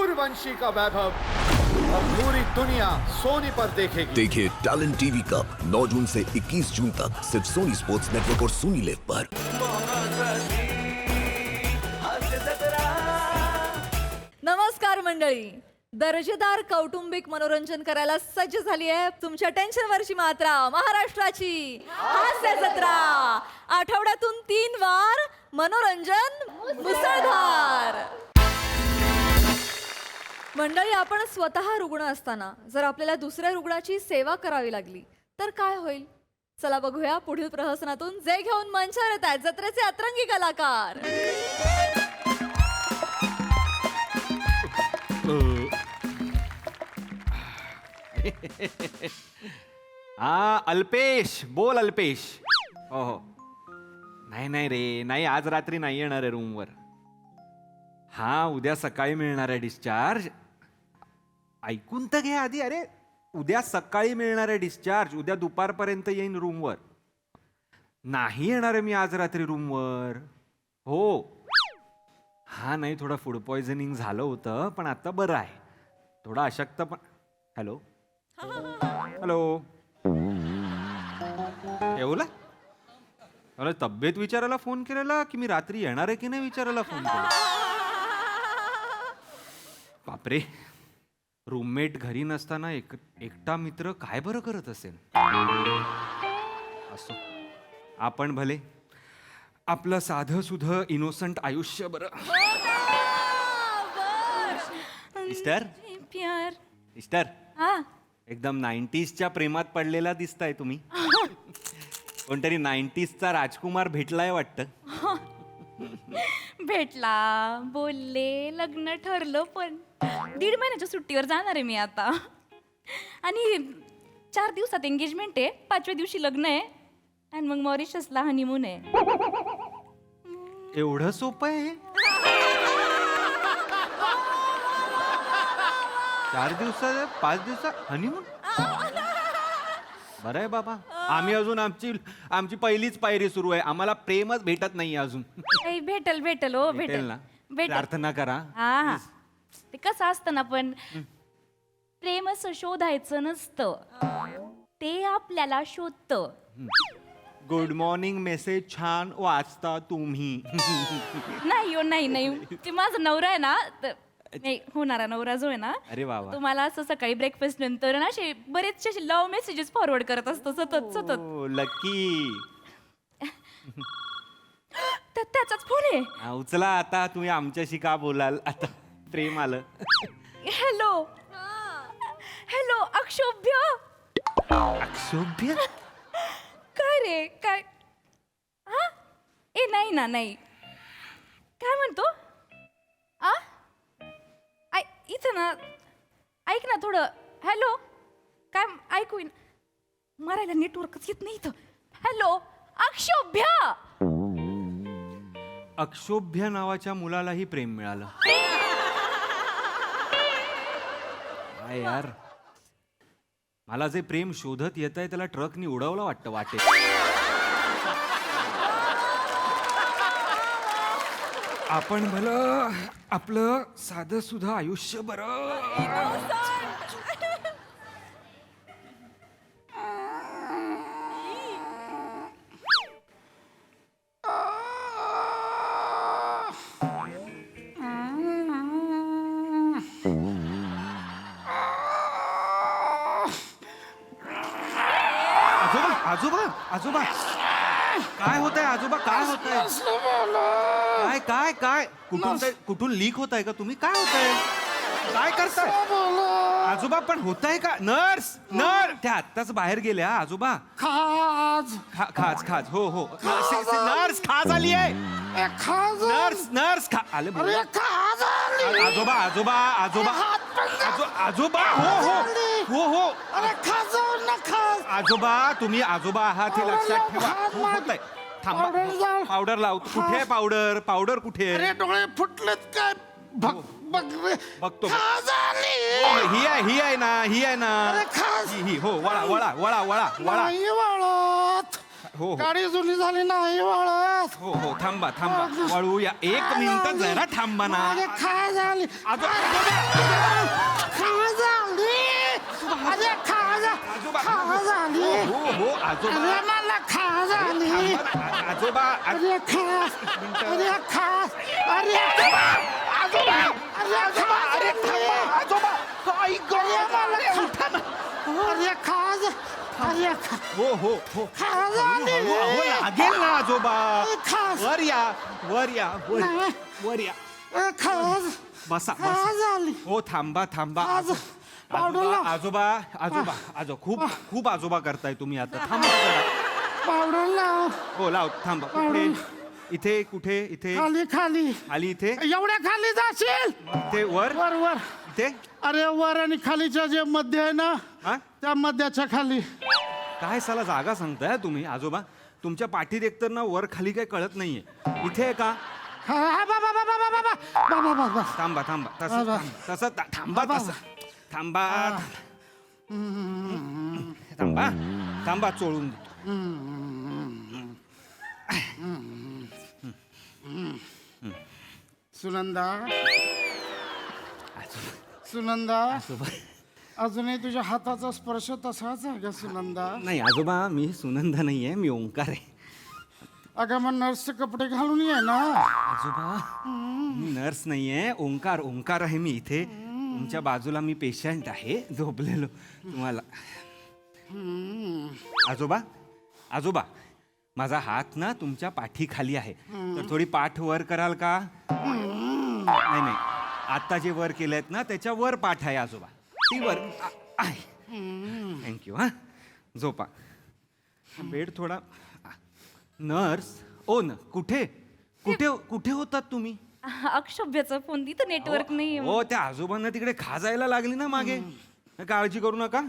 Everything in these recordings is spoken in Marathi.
सूर्यवंशी का वैभव अब पूरी दुनिया सोनी पर देखेगी। देखिए टैलेंट टीवी कप 9 जून से 21 जून तक सिर्फ सोनी स्पोर्ट्स नेटवर्क और सोनी लिव पर। नमस्कार मंडळी, दर्जेदार कौटुंबिक मनोरंजन करायला सज्ज झाली आहे तुमच्या टेन्शनवरची मात्रा, महाराष्ट्राची हास्य जत्रा। आठवड्यातून 3 वार मनोरंजन मुसळधार। मंडळी, आपण स्वतः रुग्ण असताना जर आपल्याला दुसऱ्या रुग्णाची सेवा करावी लागली तर काय होईल? चला बघूया पुढील प्रहसनातून जे घेऊन मंचावर येत आहेत जत्रेचे अतरंगी कलाकार। हा अल्पेश, बोल अल्पेश. हो हो, नाही रे, नाही, आज रात्री नाही येणार आहे रूमवर. हा, उद्या सकाळी मिळणार आहे डिस्चार्ज. ऐकून तर घे आधी. अरे, उद्या सकाळी मिळणार आहे डिस्चार्ज. उद्या दुपारपर्यंत येईन रूमवर. नाही येणार आहे मी आज रात्री रूमवर. हो, हा, नाही, थोडं फूड पॉइझनिंग झालं होतं, पण आता बरं आहे. थोडा अशक्त पण. हॅलो हॅलो, येऊला मला तब्येत विचारायला फोन केलेला की मी रात्री येणार आहे की नाही विचारायला फोन केला? बापरे, रूममेट घरी नसताना एकटा मित्र काय बरं करत असेल? असो, आपण भले आपलं साधं सुधं इनोसंट आयुष्य बरं. सिस्टर, प्यार सिस्टर, हा, एकदम 90sच्या प्रेमात पडलेला दिसताय तुम्ही. कोणतरी 90sचा राजकुमार भेटलाय वाटतं. भेटला, बोलले, लग्न ठरलं, पण 1.5 महिन्याच्या सुट्टीवर जाणार आहे मी आता. आणि 4 दिवसात एंगेजमेंट आहे, 5व्या दिवशी लग्न आहे, आणि मग मॉरिशसला हनीमून आहे. एवढं सोपं आहे? 4 दिवसात 5 दिवसात हनीमून? बरं आहे बाबा, आम्ही अजून आमची पहिलीच पायरी सुरू आहे. आम्हाला प्रेमच भेटत नाही अजून. भेटल भेटल हो, भेटेल ना? भेटल. प्रार्थना करा. हा, ते कसं असतं ना, पण प्रेम असं शोधायचं नसतं, ते आपल्याला शोधतं. गुड मॉर्निंग मेसेज छान वाचता तुम्ही. नाही हो, नाही, ते माझा नवरा आहे ना, नाही, होणारा नवरा जो आहे ना, अरे वा वा. तुम्हाला असं सकाळी ब्रेकफास्ट नंतर ना असे बरेचसे लव्ह मेसेजेस फॉरवर्ड करत असतो सतत. लकी. त्याचाच फोन आहे. उचला आता. तुम्ही आमच्याशी का बोलाल आता? प्रेम आलं. हॅलो अक्षोभ्य. अक्षोभ्य? काय रे, काय? हा, ए नाही, काय म्हणतो? आ, इथं ना, ऐक ना थोडं. हॅलो, काय ऐकू मरायला नेटवर्कच येत नाही इथं. हॅलो अक्षोभ्य. अक्षोभ्य नावाच्या मुलालाही प्रेम मिळालं. काय यार, मला जे प्रेम शोधत येत आहे त्याला ट्रकनी उडवलं वाटतं वाटेत. आपण भलं आपलं साधं सुद्धा आयुष्य बरं. आजोबा, आजोबा, काय होत आहे आजोबा? काय होत आहे? काय कुठून लीक होत आहे का? तुम्ही काय होत आहे? काय करताय आजोबा? पण होत आहे का? नर्स, त्या आत्ताच बाहेर गेल्या आजोबा. खाज. हो, नर्स, खाज आली आहे. नर्स आले. आजोबा, हो. आजोबा, तुम्ही आजोबा आहात हे लक्षात ठेवा. होत आहे. थांबा, पावडर लावतो. कुठे आहे पावडर कुठे आहे? डोळे फुटलेत काय? बघतो. ही आहे ना. ही हो, वळा. हो. गाडी जुनी झाली नाही वळत. हो हो थांबा थांबा वळूया. एक मिनिट जरा थांबा ना. अरे खा झाली. आजोबा खा झाली. अरे खा झाली. हो हो आजोबा अरे मला खा झाली. आजोबा अरे खा. अरे खा. अरे आजोबा. अरे आजोबा. अरे थांबा. आजोबा. काय मला अरे खा. अरे खा. हो हो हो खा झाली. अहो, लागेल ना आजोबा. खा. वर या वर या. खा. बसा खा बसा. झाली. हो थांबा थांबा. पावडर लाव. आजोबा खूप आजोबा करताय तुम्ही आता. थांबा जरा. पावडर लाव. हो लाव थांबा. कुठे इथे कुठे इथे खाली खाली. आली इथे एवढ्या खाली जाशील. इथे वर वर वर. इथे अरे वर आणि खालीच्या जे मध्य आहे ना हा त्या मध्याच्या खाली. काय साला जागा सांगताय तुम्ही आजोबा. तुमच्या पाठीत एकतर ना वर खाली काही कळत नाहीये. इथे आहे का. हा बाबा बाबा बाबा बाबा बाबा. थांबा थांबा तसं थांबा तसं थांबा थांबा थांबा चोळून देतो. सुनंदा. सुनंदा. अजूनही तुझ्या हाताचा स्पर्श तसाच आहे का सुनंदा. नाही आजोबा मी सुनंदा नाहीये मी ओंकार आहे. अगं मग नर्सचे कपडे घालून ये ना. आजोबा मी नर्स नाहीये. ओंकार आहे मी इथे. तुमच्या बाजूला मी पेशंट आहे झोपलेलो तुम्हाला. आजोबा माझा हात ना तुमच्या पाठीखाली आहे तर थोडी पाठ वर कराल का. नाही आता जे वर केलेत ना त्याच्या वर पाठ आहे आजोबा. ती वर आहे. थँक्यू. हा झोपा. बेड थोडा. नर्स ओ न कुठे कुठे कुठे होतात तुम्ही. अक्षोभ्याचा फोन तिथं नेटवर्क नाही. हो त्या आजोबांना तिकडे खाजायला लागली ना मागे. काळजी करू नका.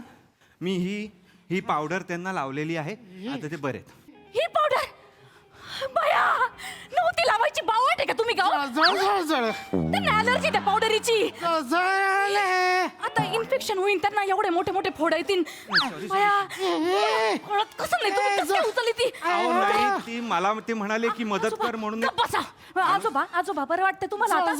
मी ही पावडर त्यांना लावलेली आहे आता ते बरे आहेत. ही पावडर बया नव्हती लावायची. बावट आहे का तुम्ही गाव. जळ त्यांना अलर्जी त्या पावडरीची. जळ. आता इन्फेक्शन होईल त्यांना. एवढे मोठे मोठे फोड येतील. बया कळत कसं नाही तुम्ही कसं काय उचलली ती. अहो, नाही ती मला ते म्हणाले की मदत कर म्हणून. गप्प बसा. आजोबा बरं वाटतं तुम्हाला आता.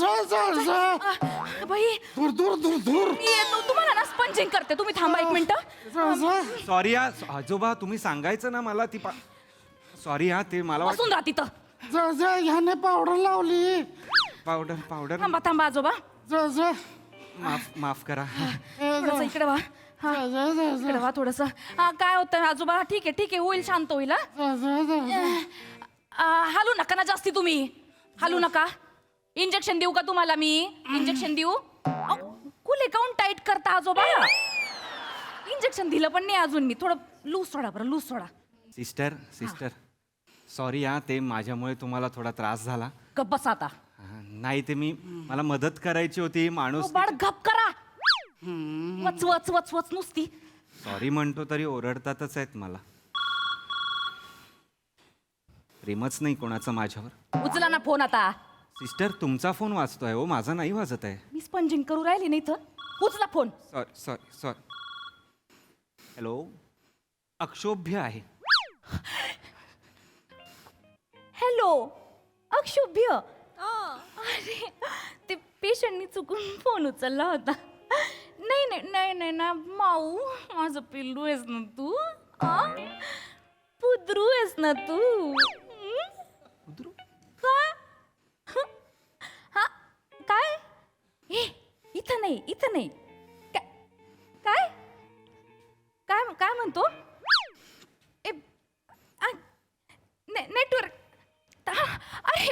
बाई दूर दूर दूर दूर. मी येतो तुम्हाला ना स्पंजिंग करते. तुम्ही थांबा एक मिनिट. सॉरी आजोबा तुम्ही सांगायचं ना मला ती सॉरी हा ते मला बसून राहा तिथं. जळ ह्याने पावडर लावली. पावडर थांबा आजोबा. जळ. माफ करा. थोडंसं इकडे वा. इकडे वा थोडस. काय होतं आजोबा. ठीक आहे होईल शांत होईल. हालू नका ना जास्ती तुम्ही. हालू नका. इंजेक्शन देऊ का तुम्हाला मी. इंजेक्शन देऊ. कुले काऊन टाईट करता आजोबा. इंजेक्शन दिलं पण नाही अजून मी. थोडं लूज सोडा बरं लूज सोडा. सिस्टर सॉरी हा ते माझ्यामुळे तुम्हाला थोडा त्रास झाला. गप बसा आता. नाही ते मला मदत करायची होती. माणूस बाळ गप करा. वच वच वच वच नुसती. सॉरी म्हणतो तरी ओरडतातच आहेत मला. प्रेमच नाही कोणाचं माझ्यावर. उचला ना फोन आता. सिस्टर तुमचा फोन वाजतोय हो माझा नाही वाजत आहे. मी स्पंजिंग करू राहिली नाही तर. उचला फोन. सॉरी हॅलो अक्षोभ्य आहे. हॅलो अक्षुभ्य. अरे ते पेशंटनी चुकून फोन उचलला होता. नाही ना माऊ माझं पिल्लू आहेस ना तू. पुद्रू आहेस ना तू. काय हा काय. इथं नाही काय काय म्हणतो. नेटवर्क. अरे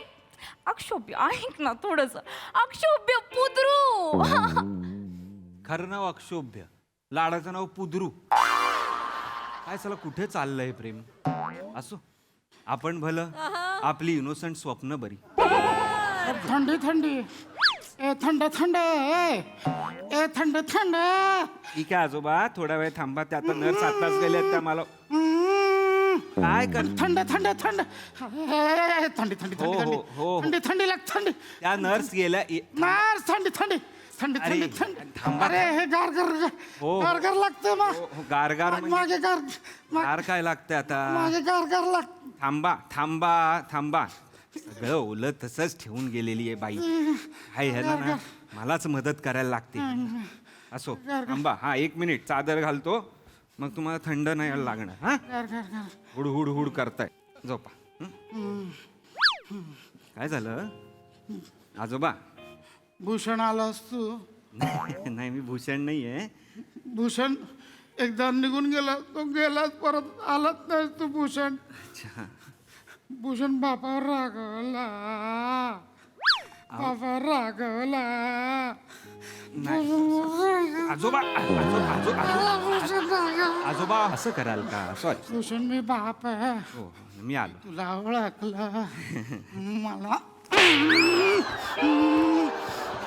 अक्षोभ्य ऐक ना थोडस. अक्षोभ्य पुद्रू. खरं नाव अक्षोभ्य लाडाचं नाव पुद्रू. काय चला कुठे चाललंय प्रेम. असो आपण भलं आपली इनोसंट स्वप्न बरी. थंडी. ए थंड. ए थंड. ठीक आहे आजोबा थोडा वेळ थांबा. त्या आता नर्स आताच गेल्या त्या मला काय कर. थंड. थंडी. हो. थंडी लाग. थंडी. त्या नर्स गेल्या. नर्स थंडी. थंडी अरे, थंडी थंडी थांबा. अरे हे हो. गार लागतंय गारगार म्हणजे मागे गार काय लागतंय आता मागे गार लागत थांबा थांबा थांबा सगळं ओलं तसंच ठेवून गेलेली आहे बाई हाय ह्याला ना मलाच मदत करायला लागते असो थांबा हा 1 मिनिट चादर घालतो मग तुम्हाला थंड नाही लागणार हा गार हुड हुड हुड करताय झोपा काय झालं आजोबा भूषण आलास तू नाही मी भूषण नाही आहे भूषण एकदा निघून गेला तो गेलाच परत आलाच नाही तू भूषण भूषण बापावर रागवला बापावर रागवला आजोबा भूषण रागवला. आजोबा असं कराल का सॉरी भूषण मी बाप आहे हो मी आलो तुला ओळखलं मला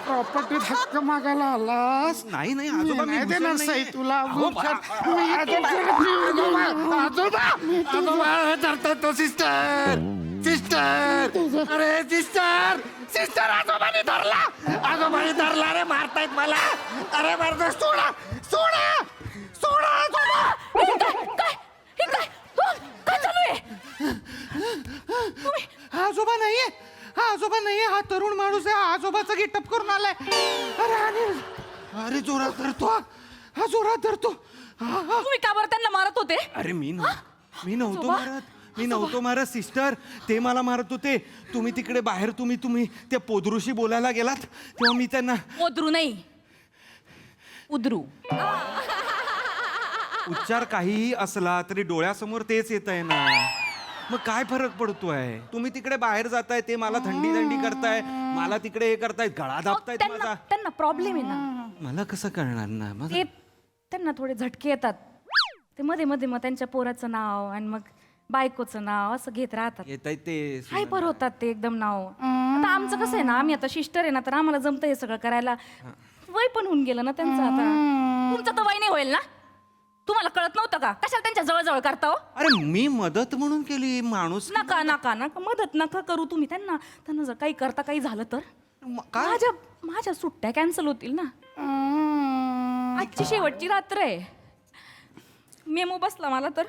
प्रॉपर्टीत हक्क मागायला आलास नाही नाही आजोबा मी नाही भूषण देणार नाहीये. सई तुला अहो, भूषण. मी आजोबा धरतात तो सिस्टर अरे सिस्टर आजोबाने धरला रे मारतायत मला अरे मारतो सोडा आजोबा नाहीये हा तरुण माणूस आहे आजोबाचा गेटअप करून आलाय अरे जोरात धरतो तुम्ही का बरं त्यांना मारत होते अरे मी नव्हतो मारत सिस्टर ते मला मारत होते तुम्ही तिकडे बाहेर तुम्ही त्या पोदरूशी बोलायला गेलात तेव्हा मी त्यांना उद्रू नाही उद्रू उच्चार काहीही असला तरी डोळ्यासमोर तेच येत आहे ना मग काय फरक पडतोय तुम्ही तिकडे बाहेर जाताय ते मला थंडी करताय मला तिकडे हे करतायत गळा दाबतायत त्यांना माझा त्यांना प्रॉब्लेम आहे ना मला कसं कळणार ना मग ते त्यांना थोडे झटके येतात ते मध्ये मध्ये मग त्यांच्या पोराचं नाव आणि मग बायकोचं नाव असं घेत राहतात येत आहे ते हायपर होतात ते एकदम नाव आता आमचं कसं आहे ना आम्ही आता शिस्टर आहे ना तर आम्हाला जमतं हे सगळं करायला वय पण होऊन गेलं ना त्यांचं आता तुमचं तर वय नाही होईल ना तुम्हाला कळत नव्हतं का कशाला त्यांच्या जवळ करता हो अरे मी मदत म्हणून केली माणूस नका मदत नका करू तुम्ही त्यांना जर काही करता काही झालं तर माझ्या सुट्ट्या कॅन्सल होतील ना आजची शेवटची रात्र आहे मेमो बसला मला तर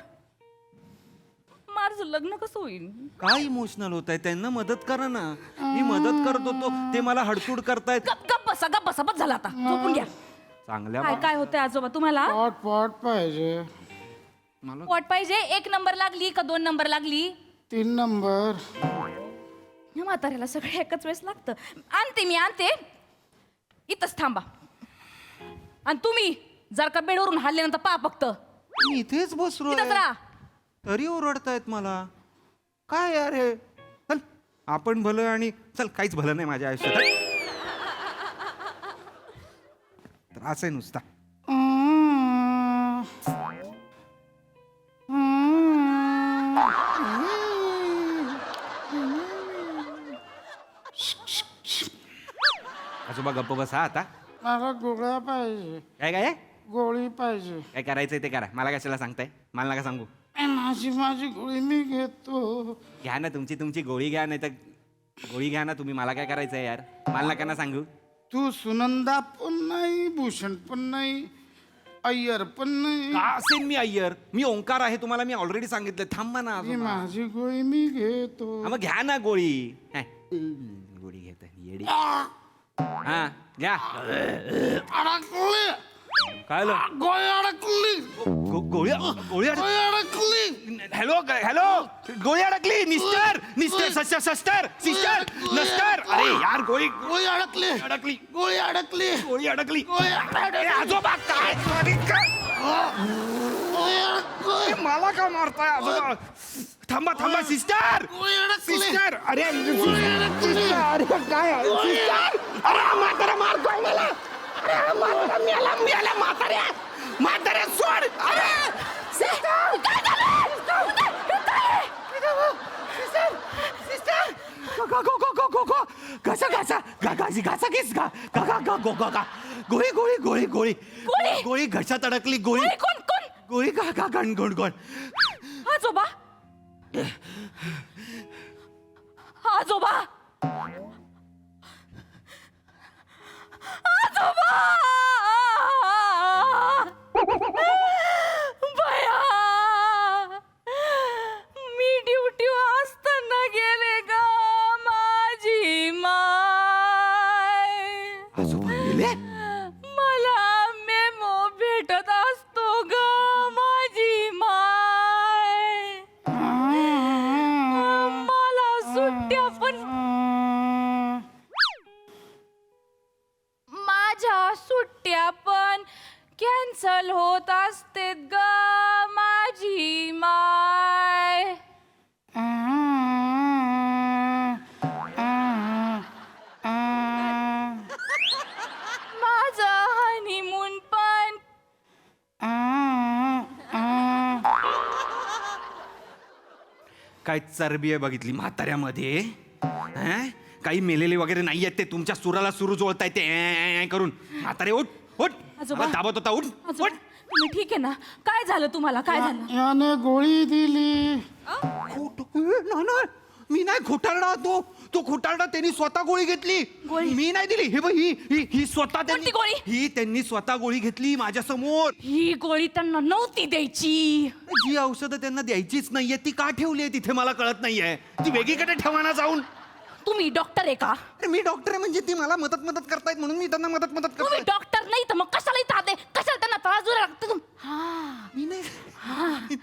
माझं लग्न कसं होईल काय इमोशनल होत आहे त्यांना मदत करा ना मी मदत करत होतो ते मला हडतूड करतायत गप बसा बस झाला आता झोपून घ्या चांगल्या काय होतंय आजोबा तुम्हाला पॉट पाहिजे पोट पाहिजे 1 नंबर लागली का 2 नंबर लागली 3 नंबर या म्हाताऱ्याला सगळं एकच वेळेस लागतं आणते इथंच थांबा आणि तुम्ही जर का बेडवरून हल्ल्यानंतर पा फक्त मी इथेच बसलो इथंच राहा तरी ओरडतायत मला काय यार हे चल आपण भलं आणि चल काहीच भलं नाही माझ्या आयुष्यात त्रास आहे नुसता आजोबा गप्प बसा आता मला गोळ्या पाहिजे काय गोळी पाहिजे काय करायचंय ते करा मला कशाला सांगताय मला नका सांगू माझी गोळी मी घेतो घ्या ना तुमची गोळी घ्या नाही तर गोळी घ्या ना तुम्ही मला काय करायचंय यार मला नका ना सांगू तू सुनंदा पण नाही भूषण पण नाही अय्यर पण नाही का असेल मी अय्यर मी ओंकार आहे तुम्हाला मी ऑलरेडी सांगितलं थांबा ना ही आजोबा. माझी गोळी मी घेतो हा, मग घ्या ना गोळी गोळी घेत येडी हा घ्या अडकली काय गोळी अडकली गोळी गोळी अडकली हॅलो गोळी अडकली मिस्टर सिस्टर नस्टर अरे यार गोळी गोळी अडकली अरे, आजोबा काय अरे, मला का मारताय आजोबा थांबा सिस्टर अरे काय सिस्टर अरे म्हातारा मारतोय मला म्हाताऱ्या सोड अरे गोळी घशात अडकली गोळी गोळी का गण आजोबा आजोबा कॅन्सल होत असते ग माझी माय. माझा हनीमून पण. काय चरबी आहे बघितली म्हाताऱ्यामध्ये? हं? काही मेलेले वगैरे नाही आहेत ते तुमच्या सुराला सुरू जोडताय ते करून. म्हातारे उठ उठ. आजोबा. मला दाबत होता उठ आजोबा, उठ. तुम्ही ठीक आहे ना? काय झालं तुम्हाला? काय झालं? याने गोळी दिली. नाही मी नाही खोटारडा. तो खोटारडा त्यांनी स्वतः गोळी घेतली. गोळी? मी नाही दिली. हे बघ ही स्वतः कोणती गोळी? ही त्यांनी स्वतः गोळी घेतली माझ्या समोर. ही गोळी त्यांना नव्हती द्यायची. जी औषधं त्यांना द्यायचीच नाहीये ती का ठेवली आहे तिथे मला कळत नाहीये. ती वेगळीकडे ठेवा ना जाऊन. तुम्ही डॉक्टर आहे का? अरे मी डॉक्टर आहे म्हणजे ती मला मदत करतायत म्हणून मी त्यांना मदत तुम्ही करतोय. डॉक्टर नाही तर मग कशाला इथं आले? कशाला त्यांना त्रास देऊ लागतो? हा, मी नाही.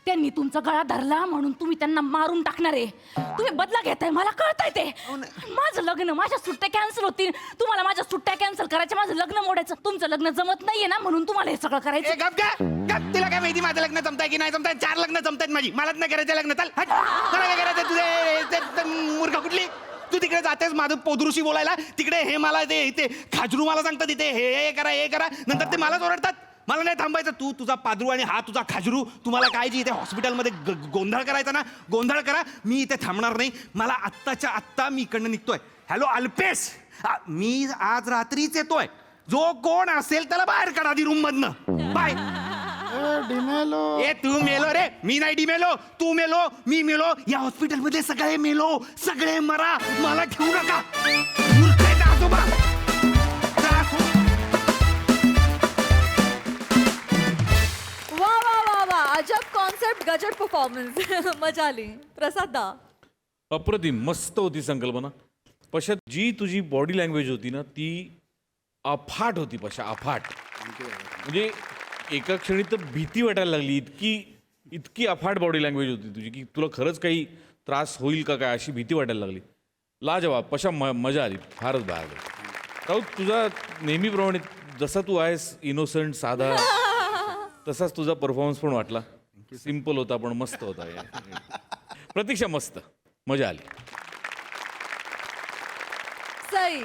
त्यांनी तुमचा गळा धरला म्हणून तुम्ही त्यांना मारून टाकणार आहे. तुम्ही बदला घेताय मला कळतंय ते. माझं लग्न, माझ्या सुट्ट्या कॅन्सल होतील. तुम्हाला माझ्या सुट्ट्या कॅन्सल करायच्या, माझं लग्न मोडायचं. तुमचं लग्न जमत नाहीये ना म्हणून तुम्हाला हे सगळं ए, करायचं. गप का? गप. तिला काय माहिती माझं लग्न जमताय की नाही जमताय? 4 लग्न जमतायत माझी. मलाच नाही करायचं लग्न. चल हट. मला काय करायचं तुझे मूर्ख कुठली? तू तिकडे जातेस माझं पोदरूशी बोलायला. तिकडे हे मला ते खाजरू मला सांगतात तिथे हे करा नंतर ते मलाच ओरडतात. मला नाही थांबायचं. तू तुझा पादरू आणि हा तुझा खाजरू. तुम्हाला काय जी इथे हॉस्पिटलमध्ये गोंधळ करायचा ना गोंधळ करा. मी इथे थांबणार नाही. मला आत्ताच्या आत्ता मी इकडनं निघतोय. हॅलो अल्पेश, मी आज रात्रीच येतोय. जो कोण असेल त्याला बाहेर काढा आधी रूम मधनं. बाय. डिमेलो. ए तू मेलो रे. मी नाही डिमेलो. तू मेलो, मी मेलो. या हॉस्पिटलमध्ये सगळे मेलो. सगळे मरा. मला ठेवू नका. मूर्ख आहे का आजोबा? त्रास होतो. वा वा वा वा, अजब कॉन्सेप्ट, गजब परफॉर्मन्स. मजा आली. प्रसाद दा. अप्रतिम मस्त होती संकल्पना. पशा जी तुझी बॉडी लँग्वेज होती ना ती अफाट होती. पशा अफाट म्हणजे एका क्षणी तर भीती वाटायला लागली. इतकी अफाट बॉडी लँग्वेज होती तुझी की तुला खरंच काही त्रास होईल का काय अशी भीती वाटायला लागली. लाजवाब. पशा मजा आली. फारच बाहेर. राऊत तुझा नेहमीप्रमाणे जसा तू आहेस इनोसंट साधा तसाच तुझा परफॉर्मन्स पण वाटला. सिम्पल होता पण मस्त होता. प्रतीक्षा मस्त. मजा आली. सई.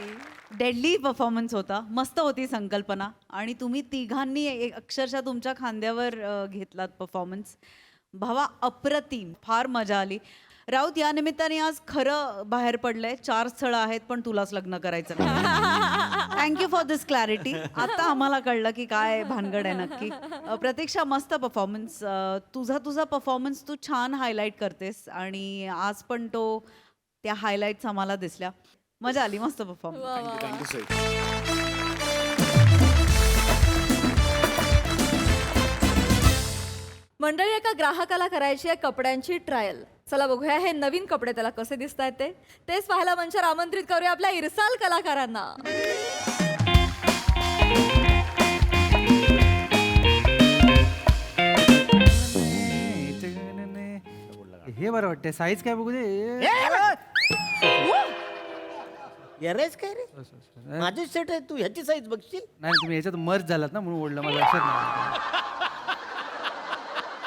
डेडली परफॉर्मन्स होता. मस्त होती संकल्पना आणि तुम्ही तिघांनी अक्षरशः तुमच्या खांद्यावर घेतलात परफॉर्मन्स. भावा अप्रतिम. फार मजा आली. राऊत या निमित्ताने आज खरं बाहेर पडलंय. 4 स्थळं आहेत पण तुलाच लग्न करायचं नाही. Thank you for this clarity. आता आम्हाला कळलं की काय भानगड आहे नक्की. प्रतीक्षा मस्त परफॉर्मन्स. तुझा परफॉर्मन्स तू छान हायलाईट करतेस आणि आज पण त्या हायलाईट्स आम्हाला दिसल्या. मजा आली. मस्त परफॉर्मन्स. थँक्यू सई. मंडळी, एका ग्राहकाला करायची आहे कपड्यांची ट्रायल. चला बघूया हे नवीन कपडे त्याला कसे दिसत आहेत तेच पाहायला मंचावर आमंत्रित करूया आपल्या इरसाल कलाकारांना. हे बरं वाटतंय. साईज काय बघू दे. येरेस काय रे? माझी सेट आहे, तू ह्याची साईज बघशील. नाही तुम्ही याच्यात मर्ज झालात ना म्हणून ओढलं. मला लक्षात नाही.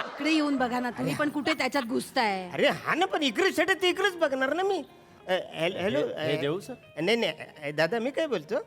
इकडे येऊन बघा ना तुम्ही पण कुठे त्याच्यात घुसताय. अरे हा ना, पण इकडे सेट आहे ते इकडेच बघणार ना मी. हॅलो देऊ सर. नाही दादा मी काय बोलतो,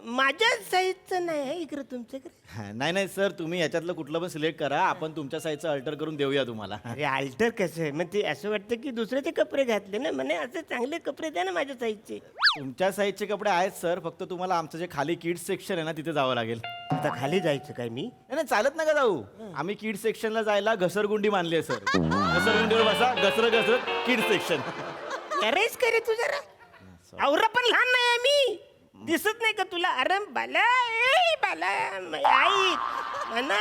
माझ्या साईजचं नाही आहे इकडे तुमच्याकडे. नाही सर, तुम्ही याच्यातलं कुठलं पण सिलेक्ट करा. आपण तुमच्या साईजचं अल्टर करून देऊया तुम्हाला. अरे अल्टर कसं आहे, मग ते असं वाटतं की दुसऱ्याचे कपडे घातले ना. म्हणे असं चांगले कपडे द्या ना माझ्या साईजचे. तुमच्या साईजचे कपडे आहेत सर, फक्त तुम्हाला आमचं जे खाली किड्स सेक्शन आहे ना तिथे जावं लागेल. आता खाली जायचं काय मी? नाही चालत नका जाऊ. आम्ही किड्स सेक्शनला जायला घसरगुंडी मानली आहे सर. घसरगुंडीवर बसा, घसरत किड्स सेक्शन. अरेच काय रे तू जरा. आवरा पण लहान नाही आहे मी. दिसत नाही का तुला? अरे बाला आई म्हणा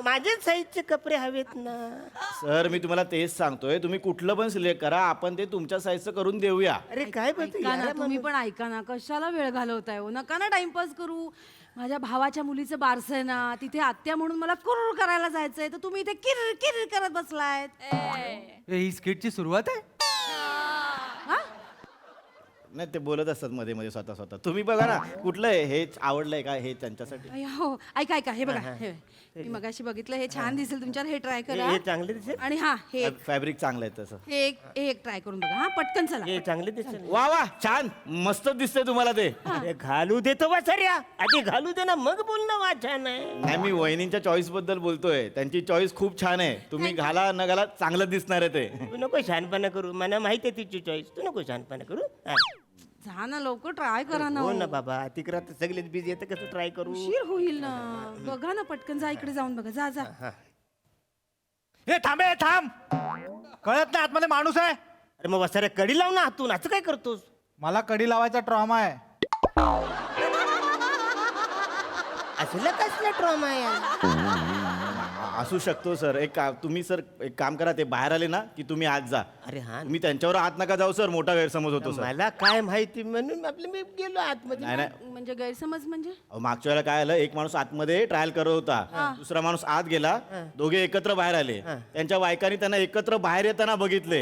माझ्याच साईजचे कपडे हवेत ना. सर मी तुम्हाला तेच सांगतोय, तुम्ही कुठलं पण सिलेक्ट करा, आपण ते तुमच्या साईजचं करून देऊया. अरे काय ऐका ना तुम्ही पण ऐका ना, कशाला वेळ घालवताय हो. नका ना टाइमपास करू. माझ्या भावाच्या मुलीचं बारसं आहे ना, तिथे आत्या म्हणून मला कुर्र करायला जायचंय, तर तुम्ही इथे किर किर करत बसलायत. ही स्किटची सुरुवात आहे. नाही ते बोलत असतात मध्ये मध्ये स्वतः स्वतः. तुम्ही बघा ना कुठलं आहे हे आवडलंय का हे त्यांच्यासाठी. अय्या, हो ऐका ऐका हे बघा हे मी मगाशी बघितलं हे छान दिसेल तुमच्यावर हे ट्राय करा हे चांगले दिसेल. आणि हा हे फॅब्रिक चांगलं आहे तसं. हे एक ट्राय करून बघा हा पटकन चला हे चांगले दिसेल. वा वा छान मस्त दिसतंय तुम्हाला ते. अरे घालू देतो बा सर या आधी घालू दे ना मग बोल ना वा छान आहे. नाही मी वहिनींच्या चॉईस बद्दल बोलतोय. त्यांची चॉईस खूप छान आहे. तुम्ही घाला न घाला चांगलं दिसणार आहे ते. तू नको शहाणपणा करू मला माहिती आहे तिची चॉईस. तू नको शहाणपणा करू हा. जा ना लवकर ट्राय करा ना हो ना बाबा तिकडे आता सगळेच बिझी येतं कसं ट्राय करू. उशीर होईल ना बघा ना पटकन जा इकडे जाऊन बघा जा जा हे थांबे थांब कळत नाही आतमध्ये माणूस आहे. अरे मग सर कडी लाव ना हातून असं काय करतोस. मला कडी लावायचा ट्रॉमा आहे. असलं कसला ट्रॉमा आहे. असू शकतो सर. तुम्ही सर एक काम करा ते बाहेर आले ना की तुम्ही आज जा. अरे हा तुम्ही त्यांच्यावर हात नका जाऊ सर. मोठा गैरसमज होतो सर. मला काय माहिती म्हणून आपलं मी गेलो आतमध्ये. नाही नाही म्हणजे गैरसमज म्हणजे अहो, मागच्या वेळेला काय आलं एक माणूस आतमध्ये ट्रायल करत होता. दुसरा माणूस आत गेला. दोघे एकत्र बाहेर आले. त्यांच्या बायकांनी त्यांना एकत्र बाहेर येताना बघितले.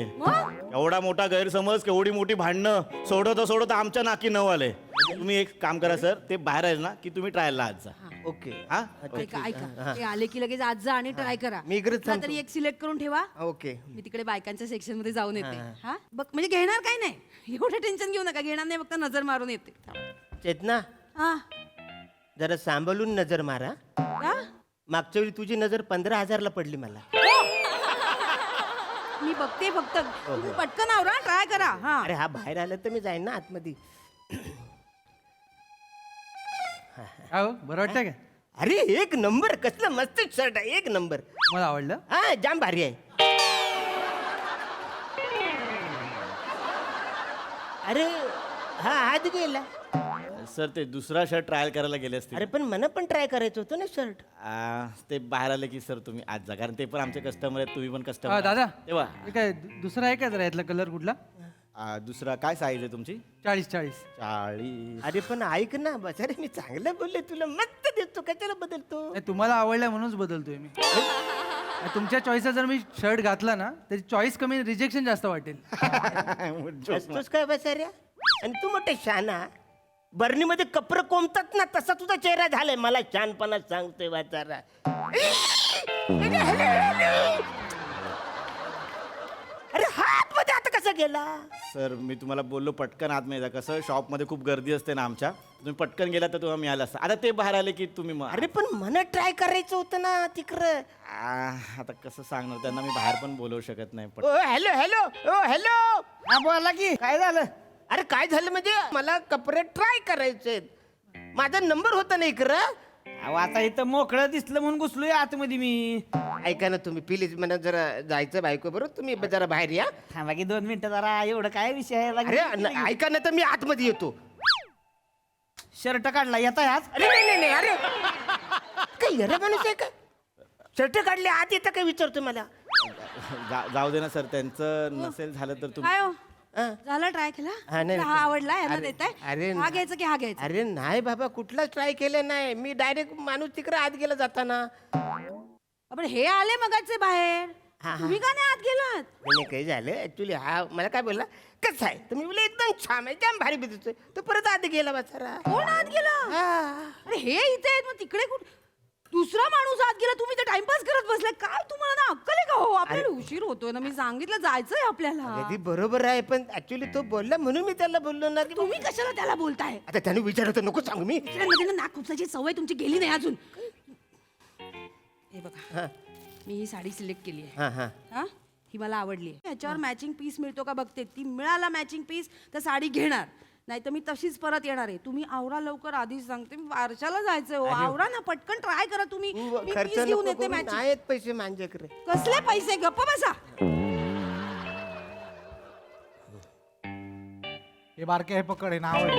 एवढा मोठा गैरसमज केवढी मोठी भांडणं सोडत आमच्या नाकी नऊ आले. तुम्ही एक काम करा सर ते बाहेर आले ना की तुम्ही ट्रायलला आज जा. ओके हा ऐका ऐका ते आले की लगेच आज जा आणि ट्राय करा मी इकडेच कुठला तरी एक सिलेक्ट करून ठेवा ओके. मी तिकडे बायकांच्या सेक्शन मध्ये जाऊन येते हा बघ म्हणजे घेणार काय नाही एवढं टेन्शन घेऊ नका घेणार नाही फक्त नजर मारून येते चेतना हा जरा सांभाळून नजर मारा. का? मागच्या वेळी तुझी नजर 15,000ला पडली मला. मी बघते फक्त तुम्ही पटकन आवरा ट्राय करा हा अरे हा बाहेर आला तर मी जाईन ना आतमध्ये. काय हो बरं वाटतंय का? अरे एक नंबर कसलं मस्त शर्ट आहे एक नंबर. मला आवडलं. हा जाम भारी आहे. अरे हा हात गेला. सर ते दुसरा शर्ट ट्रायल करायला गेले असतील. अरे पण मला पण ट्राय करायचं होतं ना शर्ट. ते बाहेर आले की सर तुम्ही आज जा. कारण ते पण आमचे कस्टमर आहेत. तुम्ही पण कस्टमर. दादा तेव्हा हे काय दुसरा आहे का जरा यातला कलर कुठला? दुसरा काय साईज आहे तुमची? 40. 40. अरे पण ऐक ना बस अरे मी चांगलं बोलले तुला मस्त देतो कशाला बदलतो. नाही, तुम्हाला आवडलं म्हणूनच बदलतोय मी. तुमच्या चॉईसचा जर मी शर्ट घातला ना त्याची चॉईस कमी रिजेक्शन जास्त वाटेल. असतोच काय बसाऱ्या आणि तू मोठे शहाणा. बर्नीमध्ये कपडे कोंबतात ना तसा तुझा चेहरा झालाय. मला शहाणपणा सांगतोय वाचारा. अरे हात मध्ये आता कसा गेला. सर मी तुम्हाला बोललो पटकन आतमध्ये जा. कसं शॉपमध्ये खूप गर्दी असते ना आमच्या. तुम्ही पटकन गेला तर तुम्हाला मिळालं असतं. आता ते बाहेर आले की तुम्ही अरे पण मला ट्राय करायचं होतं ना तिकडं. आता कसं सांगणार त्यांना मी बाहेर पण बोलवू शकत नाही. ओ हॅलो हॅलो ओ हॅलो हा बोला की काय झालं. अरे काय झालं म्हणजे मला कपडे ट्राय करायचे. माझा नंबर होता ना इकडं. आता इथं मोकळं दिसलं म्हणून घुसलोय आतमध्ये मी. ऐका ना तुम्ही प्लीज मला जरा जायचं बायको बरोबर. तुम्ही जरा बाहेर या. थांबा की 2 मिनिटं जरा एवढं काय विषय आहे. अरे ऐका ना तर मी आतमध्ये येतो. शर्ट काढला येता आज. अरे नाही नाही अरे काय येरा माणूस आहे का. शर्ट काढले आत येतं काय विचारतो मला. जाऊ दे ना सर त्यांचं नसेल झालं तर तुम्ही. काय हो झाला ट्राय केला हा, नाही, हा आवडला यांना अरे, देताय अरे, हा घ्यायचा की हा घ्यायचा अरे नाही बाबा कुठलाच ट्राय केलं नाही मी. डायरेक्ट माणूस तिकडे आत गेला जाताना. आपण हे आले मगाचे बाहेर तुम्ही का नाही आत गेलात. म्हणजे काही झालं ऍक्च्युली हा मला काय बोलला कसं आहे तर मी बोलले एकदम छान आहे जाम भारी बिजतोय. तो परत आत गेला बचारा. कोण आत गेला. अरे हे इथे आहेत मग तिकडे कुठे दुसरा माणूस आत गेला तुम्ही तर टाइमपास करत बसलाय. काय तुम्हाला ना अक्कल आहे का हो. आपल्याला उशीर होतोय ना मी सांगितलं जायचंय आपल्याला. अगदी बरोबर आहे पण ऍक्च्युली तो बोलला म्हणून मी त्याला बोललो ना की तुम्ही कशाला त्याला बोलताय. आता त्याने विचारलं नको सांगू मी. मध्ये ना नाक खुपसायची सवय तुमची गेली नाही अजून. हे बघा मी ही साडी सिलेक्ट केली आहे. हा ही मला आवडली आहे. याच्यावर मॅचिंग पीस मिळतो का बघते. ती मिळाला मॅचिंग पीस तर साडी घेणार नाही तर मी तशीच परत येणार आहे. तुम्ही आवरा लवकर आधीच सांगते. मी वारशाला जायचंय हो. आवरा ना पटकन ट्राय करा तुम्ही. मी खर्च piece घेऊन नको येते करू, मॅचिंग. नाहीत पैसे माझ्याकडे. कसले पैसे गप्प बसा. हे बारके हे पकडे ना आवडलं.